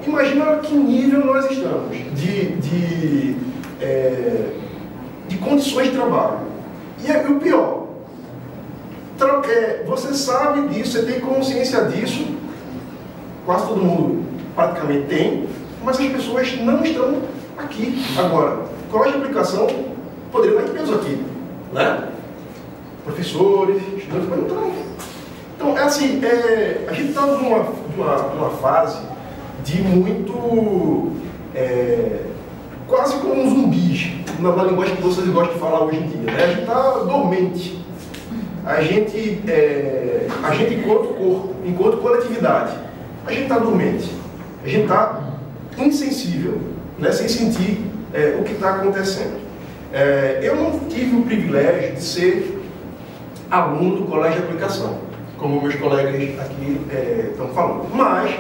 imagina que nível nós estamos de condições de trabalho. E o pior, você sabe disso, você tem consciência disso, quase todo mundo praticamente tem, mas as pessoas não estão aqui agora. Colégio de aplicação poderia dar em peso aqui, né? Professores, estudantes, mas não estão. Então, é assim, a gente está numa fase de muito, quase como um zumbis, na linguagem que vocês gostam de falar hoje em dia, né? A gente está dormente. A gente enquanto corpo, enquanto coletividade, a gente está dormente. A gente está insensível, né? Sem sentir o que está acontecendo. Eu não tive o privilégio de ser aluno do colégio de aplicação, como meus colegas aqui estão falando, mas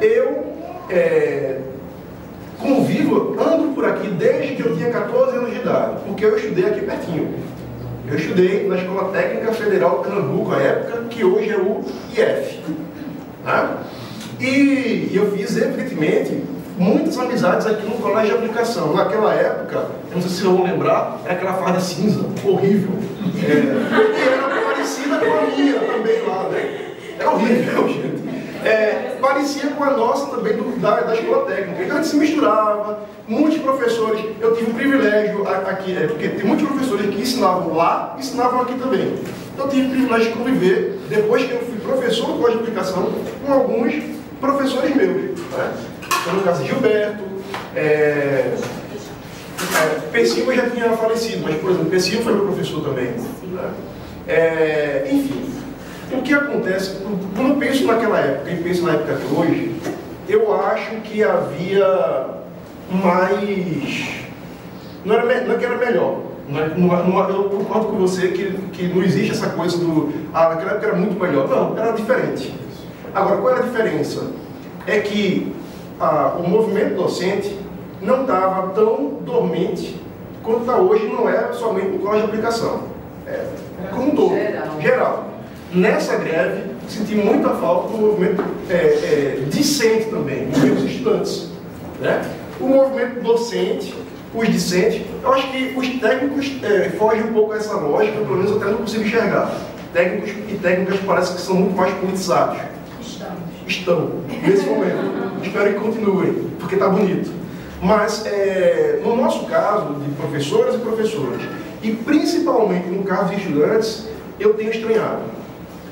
eu ando por aqui desde que eu tinha 14 anos de idade, porque eu estudei aqui pertinho. Eu estudei na Escola Técnica Federal de Pernambuco, à época, que hoje é o IF. Né? E eu fiz, evidentemente, muitas amizades aqui no colégio de aplicação. Naquela época, eu não sei se vocês vão lembrar, era aquela farda cinza, horrível. E era parecida com a minha também lá, né? É horrível, gente. Parecia com a nossa também da escola técnica. Então a gente se misturava, muitos professores, eu tive o privilégio aqui, porque tem muitos professores que ensinavam lá, ensinavam aqui também. Então eu tive o privilégio de conviver, depois que eu fui professor do colégio de aplicação, com alguns professores meus. Né? Então, no caso de Gilberto, Pecilva já tinha falecido, mas, por exemplo, Pecilva foi meu professor também. Né? Enfim, o que acontece, quando eu penso naquela época e penso na época de hoje, eu acho que havia mais... Não é que era melhor. Eu concordo com você que não existe essa coisa do... naquela época era muito melhor. Não, era diferente. Agora, qual era a diferença? É que o movimento docente não estava tão dormente quanto está hoje, não é somente no colégio de aplicação. Como um todo, geral. Nessa greve, senti muita falta do movimento discente também, dos estudantes. Né? O movimento docente, os discentes, eu acho que os técnicos fogem um pouco a essa lógica, pelo menos até não consigo enxergar. Técnicos e técnicas parecem que são muito mais politizados. Estão, nesse momento. Espero que continuem, porque está bonito. Mas, no nosso caso, de professoras e professores, e principalmente no caso de estudantes, eu tenho estranhado.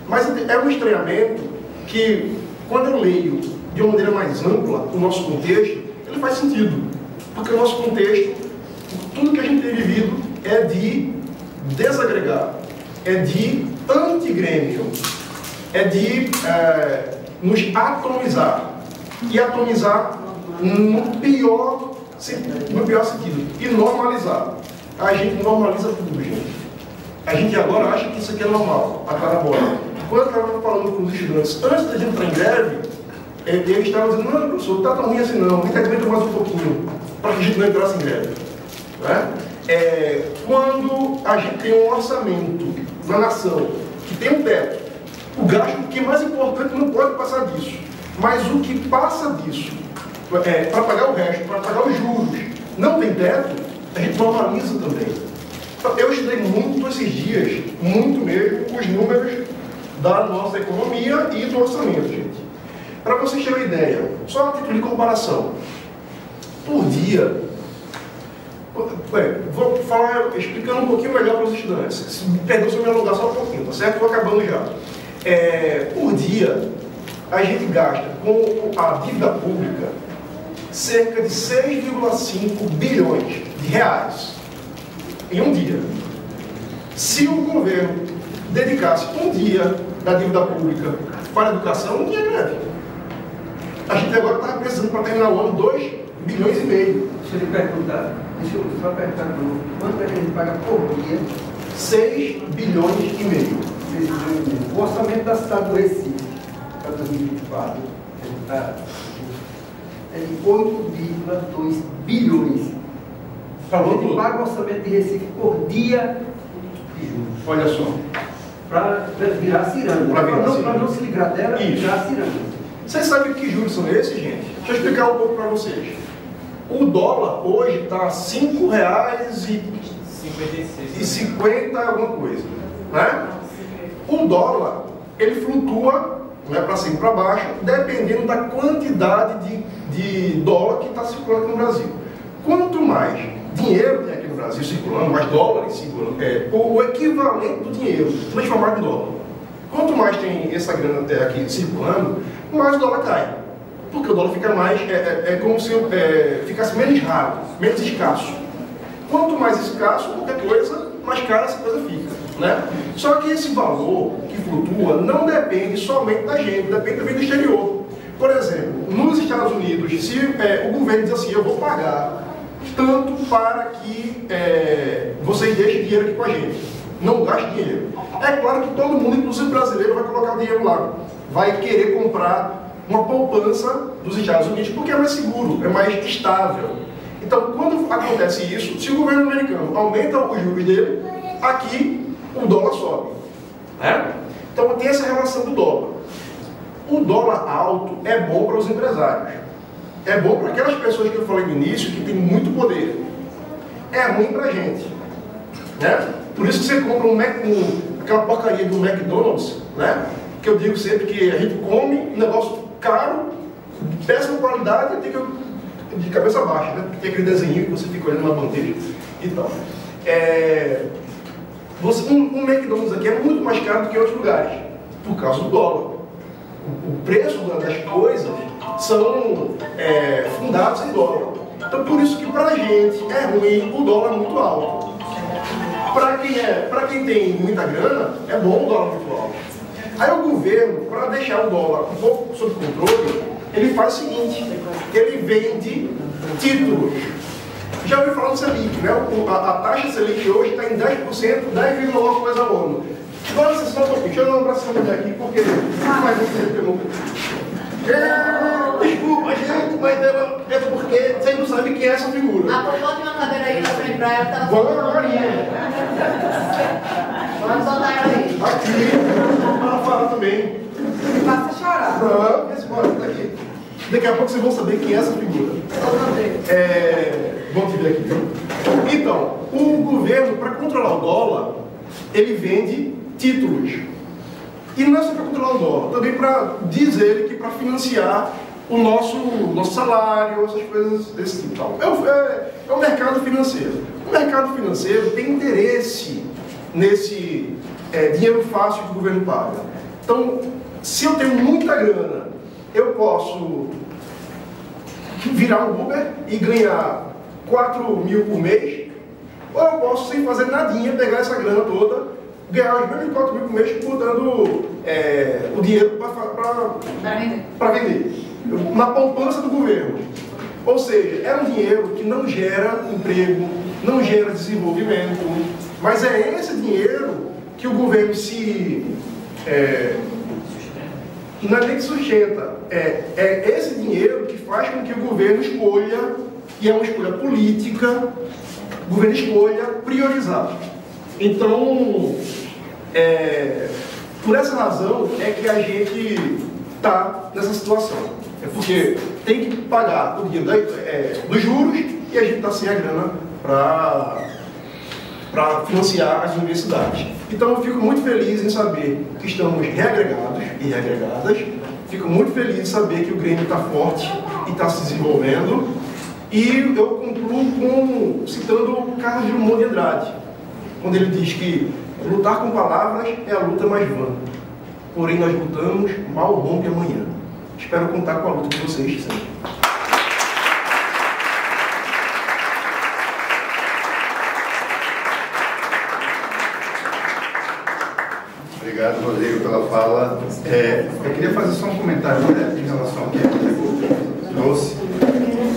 Mas é um estranhamento que, quando eu leio de uma maneira mais ampla o nosso contexto, ele faz sentido. Porque o nosso contexto, tudo que a gente tem vivido é de desagregar, é de antigrêmio, é de nos atomizar. E atomizar no pior sentido. E normalizar. A gente normaliza tudo, gente. A gente agora acha que isso aqui é normal, a cara bola. Quando eu estava falando com os estudantes, antes da gente entrar em greve, eles estavam dizendo, não, professor, não está tão ruim assim não, a gente aguenta mais um pouquinho, para que a gente não entrasse em greve. Né? Quando a gente tem um orçamento na nação, que tem um teto, o gasto que é mais importante não pode passar disso. Mas o que passa disso, para pagar o resto, para pagar os juros, não tem teto, a gente normaliza também. Eu estudei muito esses dias, muito mesmo, os números da nossa economia e do orçamento, gente. Para vocês terem uma ideia, só a título de comparação, por dia, vou falar explicando um pouquinho melhor para os estudantes. Perdão se eu me alongar só um pouquinho, tá certo? Estou acabando já. Por dia, a gente gasta com a dívida pública cerca de 6,5 bilhões de reais em um dia. Se o governo dedicasse um dia da dívida pública para a educação, não tinha greve. A gente agora está precisando para terminar o ano 2,5 bilhões. Deixa eu lhe perguntar, deixa eu só perguntar de novo, quanto é que a gente paga por dia? 6,5 bilhões. 6 bilhões. O orçamento da cidade do Recife para 2024 é de 8,2 bilhões. A gente paga o orçamento de Recife por dia de juros. Olha só. Para virar ciranda. Para não se livrar dela e virar ciranda. Vocês sabem que juros são esses, gente? Deixa eu explicar um pouco para vocês. O dólar hoje está R$ 5,56 e 50 alguma coisa. Né? O dólar, ele flutua, né, para cima e para baixo, dependendo da quantidade de dólar que está circulando aqui no Brasil. Quanto mais dinheiro tem aqui no Brasil circulando, mais dólares circulando, o equivalente do dinheiro transformado em dólar. Quanto mais tem essa grana aqui circulando, mais o dólar cai. Porque o dólar fica mais, como se ficasse menos raro, menos escasso. Quanto mais escasso, qualquer coisa, mais cara essa coisa fica, né? Só que esse valor que flutua não depende somente da gente, depende também do exterior. Por exemplo, nos Estados Unidos, se o governo diz assim, eu vou pagar tanto para que vocês deixem dinheiro aqui com a gente, não gaste dinheiro. É claro que todo mundo, inclusive brasileiro, vai colocar o dinheiro lá, vai querer comprar uma poupança dos Estados Unidos porque é mais seguro, é mais estável. Então, quando acontece isso, se o governo americano aumenta os juros dele, aqui o dólar sobe. Né? Então, tem essa relação do dólar. O dólar alto é bom para os empresários. É bom para aquelas pessoas que eu falei no início, que têm muito poder. É ruim para a gente. Né? Por isso que você compra aquela porcaria do McDonald's, né? Que eu digo sempre que a gente come um negócio caro, péssima qualidade, e tem que de cabeça baixa, né? Tem aquele desenho que você fica olhando uma bandeja e tal. Um McDonald's aqui é muito mais caro do que em outros lugares, por causa do dólar. O preço das coisas são fundados em dólar. Então, por isso que pra gente é ruim o dólar muito alto. Para quem tem muita grana, é bom o dólar muito alto. Aí o governo, para deixar o dólar um pouco sob controle, ele faz o seguinte, ele vende títulos. Já ouviu falar do Selic, né? A taxa Selic hoje está em 10%, 10, alguma coisa ao ano. Agora vocês só um pouquinho, deixa eu dar um abraço aqui, porque faz muito tempo que eu não... Desculpa, gente, mas é porque vocês não sabem quem é essa figura. Bote uma cadeira aí na frente pra ela, tá? Vamos botar ela aí. Aqui, para falar também. Faça chorar. Não, esse pode estar aqui. Daqui a pouco vocês vão saber quem é essa figura. Vamos ver aqui. Então, o governo, para controlar o dólar, ele vende títulos. E não é só para controlar o dólar, também para dizer que para financiar o nosso salário, essas coisas desse tipo. É o mercado financeiro. O mercado financeiro tem interesse nesse dinheiro fácil que o governo paga. Então, se eu tenho muita grana, eu posso virar um Uber e ganhar 4 mil por mês, ou eu posso, sem fazer nadinha, pegar essa grana toda, ganhar os mesmos 4 mil por mês, botando o dinheiro para vender, na poupança do governo. Ou seja, é um dinheiro que não gera emprego, não gera desenvolvimento, mas é esse dinheiro que o governo não é nem que sustenta, é esse dinheiro que faz com que o governo escolha, e é uma escolha política, o governo escolha priorizar. Então, por essa razão é que a gente está nessa situação. É porque tem que pagar o dinheiro dos juros e a gente está sem a grana para financiar as universidades. Então eu fico muito feliz em saber que estamos reagregados e reagregadas. Fico muito feliz em saber que o Grêmio está forte e está se desenvolvendo. E eu concluo citando Carlos Drummond de Andrade, quando ele diz que lutar com palavras é a luta mais vã. Porém nós lutamos, mal rompe amanhã. Espero contar com a luta de vocês sempre. Obrigado, Rodrigo, pela fala. Eu queria fazer só um comentário em relação ao que ele trouxe,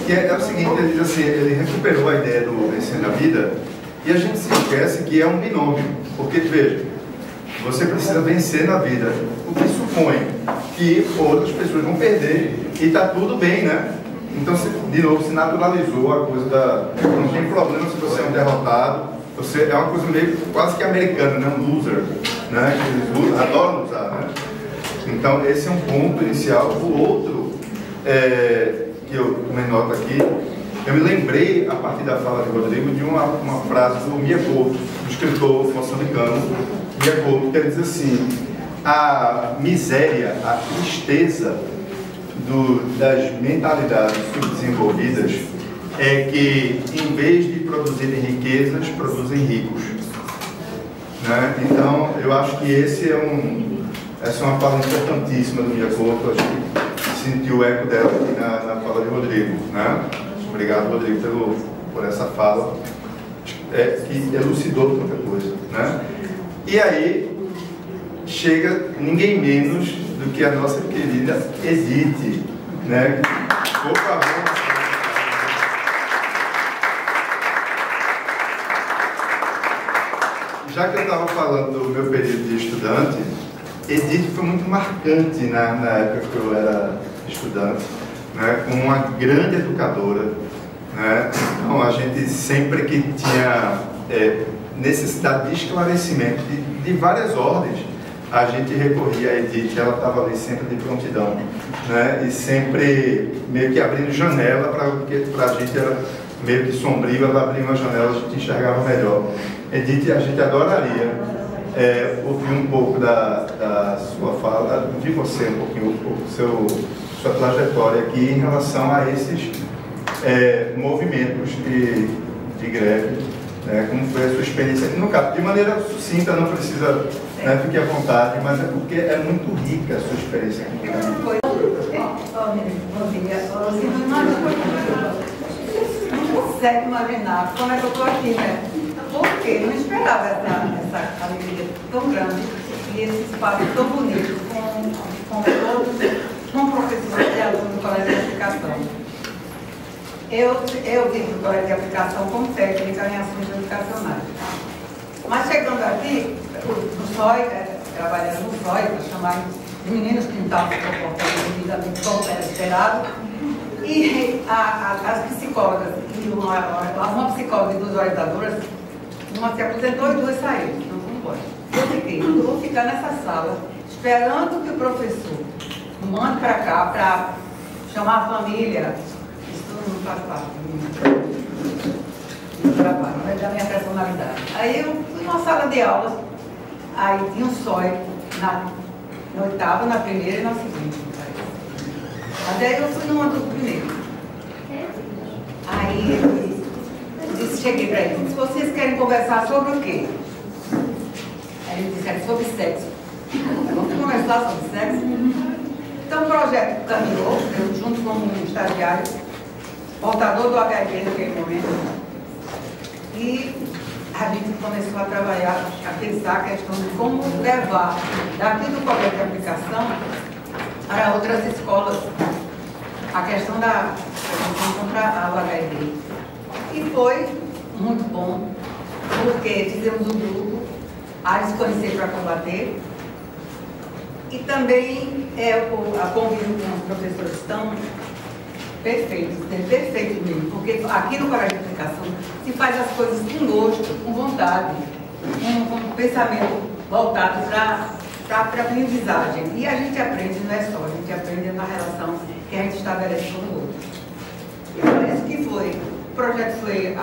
que é o seguinte, ele diz assim, ele recuperou a ideia do vencer na vida, e a gente se esquece que é um binômio, porque, veja, você precisa vencer na vida, o que supõe que outras pessoas vão perder, e está tudo bem, né? Então, de novo, se naturalizou a coisa não tem problema se você é um derrotado, você é uma coisa meio quase que americana, né? Um loser, né? Que eles adoram usar, né? Então, esse é um ponto inicial. O outro, que eu tomei nota aqui, eu me lembrei, a partir da fala de Rodrigo, de uma frase do Mia Couto, do escritor moçambicano, Jacopo, quer dizer assim, a miséria, a tristeza das mentalidades subdesenvolvidas é que, em vez de produzirem riquezas, produzem ricos. Né? Então, eu acho que essa é uma fala importantíssima do Jacopo. Acho que sentiu o eco dela aqui na fala de Rodrigo. Né? Obrigado, Rodrigo, por essa fala que elucidou tanta coisa. Né? E aí, chega ninguém menos do que a nossa querida Edith. Né? Por favor. Já que eu estava falando do meu período de estudante, Edith foi muito marcante na época que eu era estudante, né, como uma grande educadora. Né? Então, a gente sempre que tinha necessidade de esclarecimento de várias ordens, a gente recorria a Edith. Ela estava ali sempre de prontidão, né? E sempre meio que abrindo janela, porque para a gente era meio que sombrio. Ela abria uma janela, a gente enxergava melhor. Edith, a gente adoraria ouvir um pouco da sua fala, de você um pouquinho, sua trajetória aqui em relação a esses movimentos de greve, né? Como foi a sua experiência aqui no CAP? De maneira sucinta, não precisa, né, fique à vontade, mas é porque é muito rica a sua experiência aqui no CAP. Não consegue imaginar como é que eu estou aqui, né? Porque não esperava essa alegria tão grande e esse espaço tão bonito, com todos, com professores e alunos do Colégio de Aplicação. Eu vim do Colégio de Aplicação como técnica em assuntos educacionais. Mas chegando aqui, no SOI, trabalhando no SOI, para chamar de meninos que não estavam se comportando devidamente como era esperado, e as psicólogas, uma psicóloga e duas orientadoras, uma se aposentou e duas saíram, então não pode. Eu vou ficar nessa sala, esperando que o professor mande para cá, para chamar a família. Isso não faz parte do meu trabalho, não é da minha personalidade. Aí eu fui numa sala de aulas, aí tinha um SOI na oitava, na primeira e na segunda. Mas aí eu fui numa dos primeiros. Aí cheguei para eles, se vocês querem conversar sobre o quê? Aí eles disseram sobre sexo. Vamos conversar sobre sexo? Então o projeto caminhou, eu junto com um estagiário, portador do HIV naquele momento, e a gente começou a trabalhar, a pensar a questão de como levar daqui do Colégio de Aplicação para outras escolas a questão da prevenção contra o HIV. E foi muito bom, porque fizemos um grupo, a se conhecer para combater, e também a convívio com os professores tão perfeitos, perfeitos mesmo, porque aqui no Colégio de Aplicação se faz as coisas com gosto, com vontade, com um pensamento voltado para a aprendizagem. E a gente aprende, não é só, a gente aprende na relação que a gente estabelece com o outro. E parece que foi. O projeto foi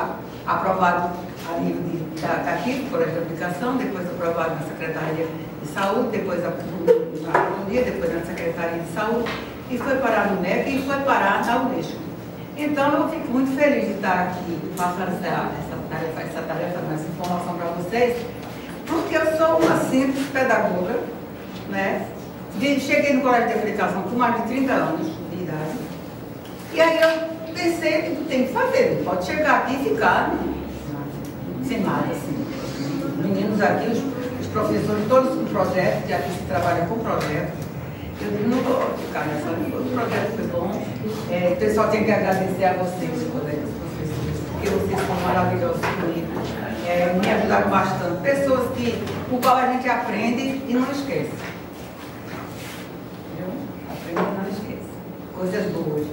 aprovado a nível daqui, do Colégio de Aplicação, depois aprovado na Secretaria de Saúde, depois na Economia, depois na Secretaria de Saúde, e foi parar no MEC e foi parar na Unesco. Então eu fico muito feliz de estar aqui passando essa tarefa, essa informação para vocês, porque eu sou uma simples pedagoga, né? Cheguei no Colégio de Aplicação com mais de 30 anos de idade, e aí eu pensei que tem que fazer, não pode chegar aqui e ficar sem nada, assim. Os meninos aqui, os professores, todos com projetos, que aqui se trabalha com projetos. Eu digo, não vou ficar nessa língua, o projeto foi bom. O pessoal tem que agradecer a vocês, colegas professores, porque vocês são maravilhosos comigo. Me ajudaram bastante. Pessoas com qual a gente aprende e não esquece. Entendeu? Aprende e não esquece. Coisas boas.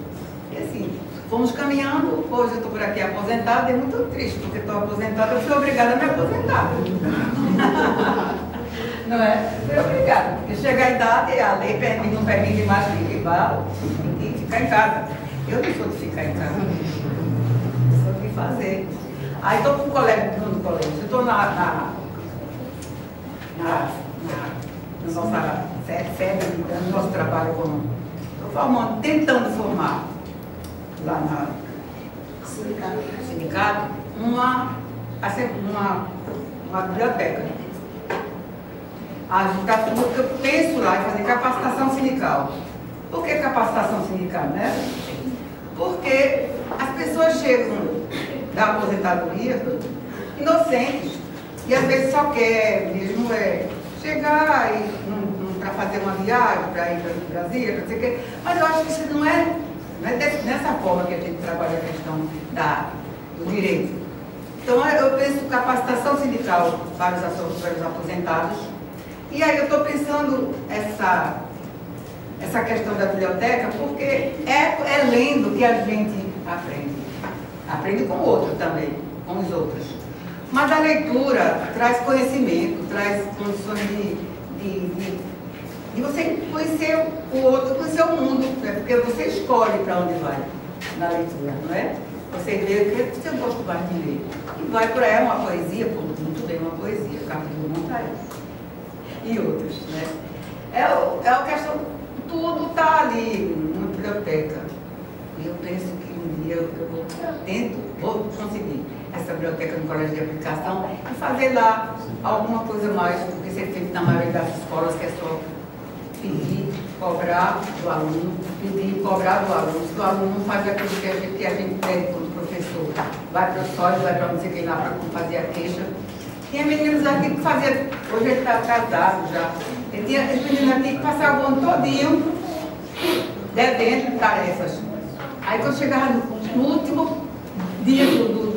E assim, fomos caminhando. Hoje eu estou por aqui aposentada, é muito triste, porque estou aposentada, eu fui obrigada a me aposentar. Não é? Fui obrigada, porque chega a idade, a lei não permite mais que vá e ficar em casa. Eu não sou de ficar em casa, eu sou de fazer. Aí estou com um colega no colégio, eu estou no nosso trabalho como formando, tentando formar lá no sindicato uma biblioteca. O que eu penso lá é fazer capacitação sindical. Por que capacitação sindical, né? Porque as pessoas chegam da aposentadoria inocentes e às vezes só quer mesmo chegar e para fazer uma viagem, para ir para Brasília, não sei o quê. Mas eu acho que isso não é dessa forma que a gente trabalha a questão do direito. Então eu penso capacitação sindical para os aposentados. E aí eu estou pensando essa questão da biblioteca, porque é lendo que a gente aprende. Aprende com o outro também, com os outros. Mas a leitura traz conhecimento, traz condições de você conhecer o outro, conhecer o mundo, né? Porque você escolhe para onde vai na leitura, não é? Você vê o que você gosta mais de ler. E vai por aí uma poesia, muito bem, uma poesia, Capítulo Montaia. E outros, né? É a questão, tudo está ali na biblioteca. E eu penso que um dia vou conseguir essa biblioteca no Colégio de Aplicação e fazer lá alguma coisa mais do que ser feito na maioria das escolas, que é só pedir, cobrar do aluno, pedir, cobrar do aluno. Se o aluno não faz aquilo que a gente pede como professor, vai para o sólido, vai para não sei quem lá para fazer a queixa. Tinha meninos aqui que faziam, hoje ele está atrasado já, esse menino aqui que passava o ano todinho devendo tarefas. Aí quando chegava no último dia do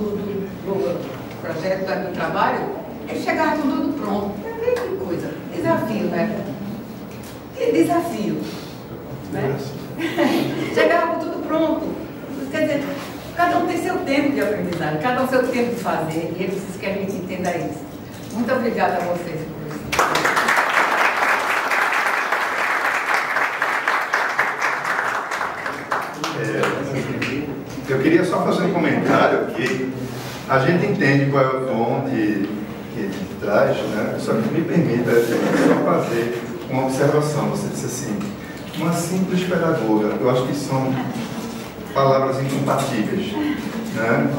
projeto, do trabalho, ele chegava com tudo pronto. Que coisa, desafio, né? Que desafio, né? Chegava com tudo pronto. Quer dizer, cada um tem seu tempo de aprendizagem, cada um seu tempo de fazer, e é preciso que a gente entenda isso. Muito obrigada a vocês por isso. Eu queria só fazer um comentário que a gente entende qual é o tom que ele traz, né? Só que me permita só fazer uma observação. Você disse assim, uma simples pedagoga. Eu acho que são palavras incompatíveis, né?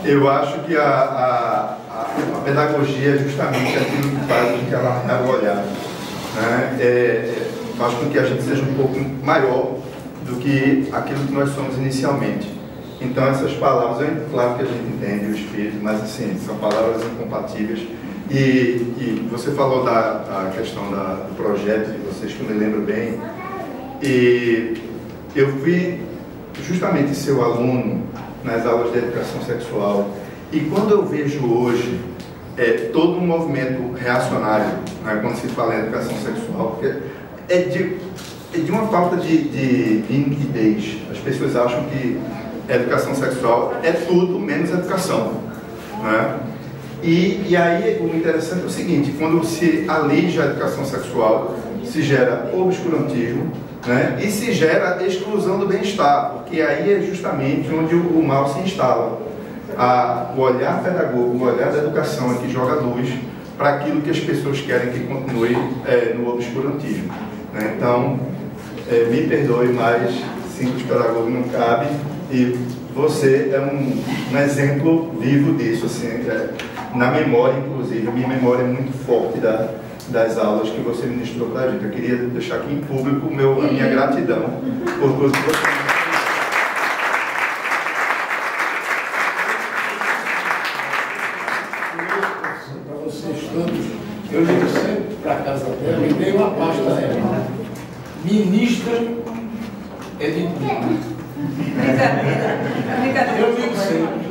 Eu acho que a pedagogia é justamente aquilo que faz com que ela abra o olhar, né? Faz com que a gente seja um pouco maior do que aquilo que nós somos inicialmente. Então essas palavras, claro que a gente entende o espírito, mas assim, são palavras incompatíveis. E você falou da questão do projeto de vocês, que eu me lembro bem, e eu fui justamente seu aluno nas aulas de educação sexual, e quando eu vejo hoje todo um movimento reacionário, né, quando se fala em educação sexual, porque é de uma falta de nitidez. As pessoas acham que educação sexual é tudo menos educação, né? E aí o interessante é o seguinte, quando se alija a educação sexual, se gera obscurantismo, né? E se gera exclusão do bem-estar, porque aí é justamente onde o mal se instala. O olhar pedagógico, o olhar da educação é que joga luz para aquilo que as pessoas querem que continue no obscurantismo, né? Então, me perdoe, mas simples pedagogo não cabe, e você é um exemplo vivo disso, assim, na memória, inclusive. A minha memória é muito forte das aulas que você ministrou para a gente. Eu queria deixar aqui em público a minha gratidão por tudo que você... Para vocês todos, eu ligo sempre para a casa dela e dei uma pasta a ela. Ministra Edith. Eu ligo sempre.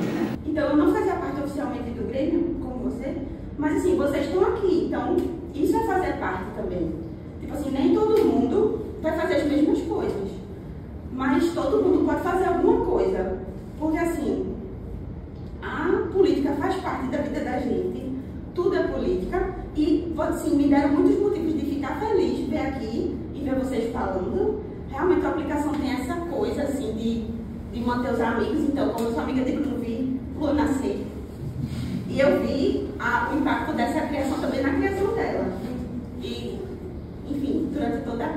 Então, eu não fazia parte oficialmente do Grêmio, como você, mas assim, vocês estão aqui, então isso é fazer parte também. Tipo assim, nem todo mundo vai fazer as mesmas coisas, mas todo mundo pode fazer alguma coisa, porque assim, a política faz parte da vida da gente, tudo é política, e assim, me deram muitos motivos de ficar feliz, ver aqui e ver vocês falando. Realmente a aplicação tem essa coisa assim de manter os amigos. Então, como eu sou amiga de Bruno, vi Lu nascer. E eu vi o impacto dessa criação também na criação dela. toda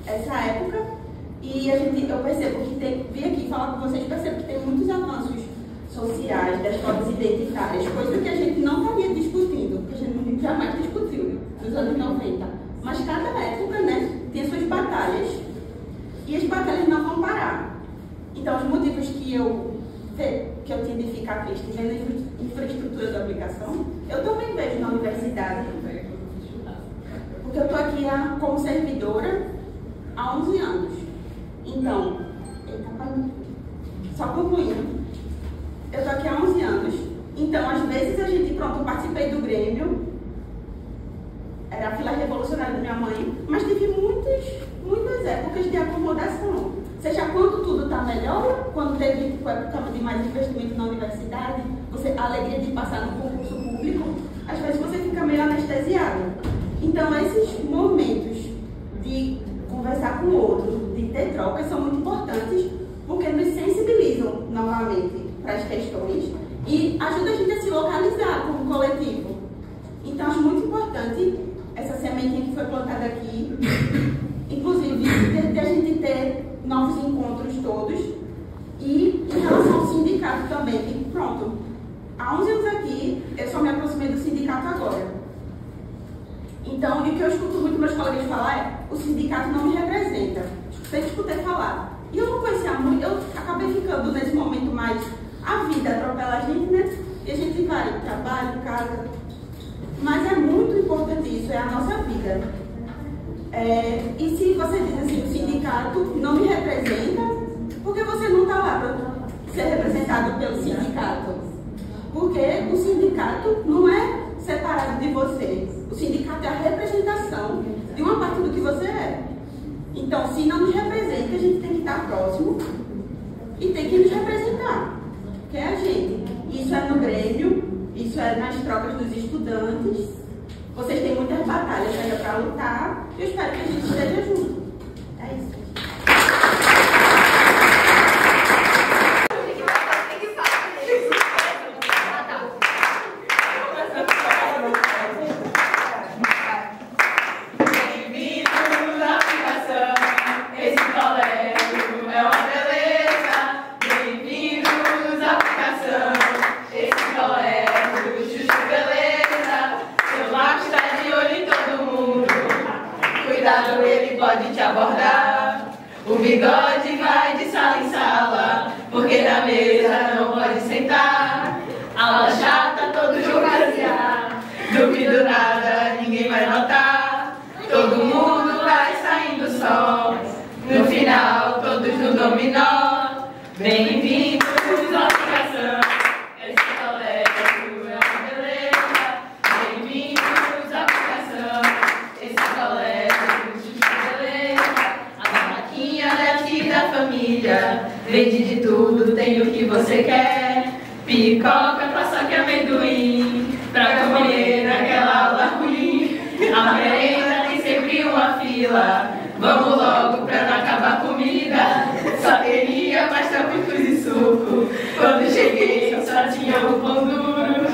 essa época. E eu percebo que vim aqui falar com vocês, percebo que tem muitos avanços sociais, das cotas identitárias, coisa que a gente não estaria discutindo, que a gente jamais discutiu nos anos 90. Mas cada época, né, tem suas batalhas. E as batalhas não vão parar. Então, os motivos que eu tinha de ficar triste vendo a infraestrutura da aplicação, eu também vejo na universidade. Porque eu estou aqui como servidora há 11 anos. Então, só concluindo, eu estou aqui há 11 anos. Então, às vezes eu participei do Grêmio, era a fila revolucionária da minha mãe, mas tive muitas épocas de acomodação. Seja quando tudo está melhor, quando teve época de mais investimento na universidade, a alegria de passar no concurso público, às vezes você fica meio anestesiado. Então, esses momentos de conversar com o outro, de ter trocas, são muito importantes, porque nos sensibilizam novamente para as questões e ajuda a gente a se localizar como coletivo. Então, acho muito importante essa sementinha que foi plantada aqui, inclusive de a gente ter novos encontros todos. E em relação ao sindicato também, que pronto, há 11 anos aqui, eu só me aproximei do sindicato agora. Então, e o que eu escuto muito meus colegas falar é: o sindicato não me representa. Sempre escutei falar. E eu não conhecia muito, eu acabei ficando nesse momento mais, a vida atropela a gente, né? E a gente vai, trabalho, casa. Mas é muito importante isso, é a nossa vida. E se você diz assim, o sindicato não me representa, por que você não está lá para ser representado pelo sindicato? Porque o sindicato não é separado de você. O sindicato é a representação de uma parte do que você é. Então, se não nos representa, a gente tem que estar próximo e tem que nos representar, que é a gente. Isso é no Grêmio, isso é nas trocas dos estudantes. Vocês têm muitas batalhas ainda para lutar. Eu espero que a gente esteja junto. É isso. Pode te abordar. O bigode vai de sala em sala, porque na mesa não pode sentar. Aula chata, todo jogo basear. Duvido nada, ninguém vai notar. Todo mundo vai saindo só. No final, todos no dominó. Bem-vindos à aplicação. Esse colégio é uma beleza. Bem-vindos à aplicação. Esse colégio da família, vende de tudo, tem o que você quer. Pipoca, paçoca e amendoim, pra comer naquela aula ruim. A merenda tem sempre uma fila, vamos logo pra não acabar a comida. Só queria pasta, picos e suco, quando cheguei só tinha um pão duro.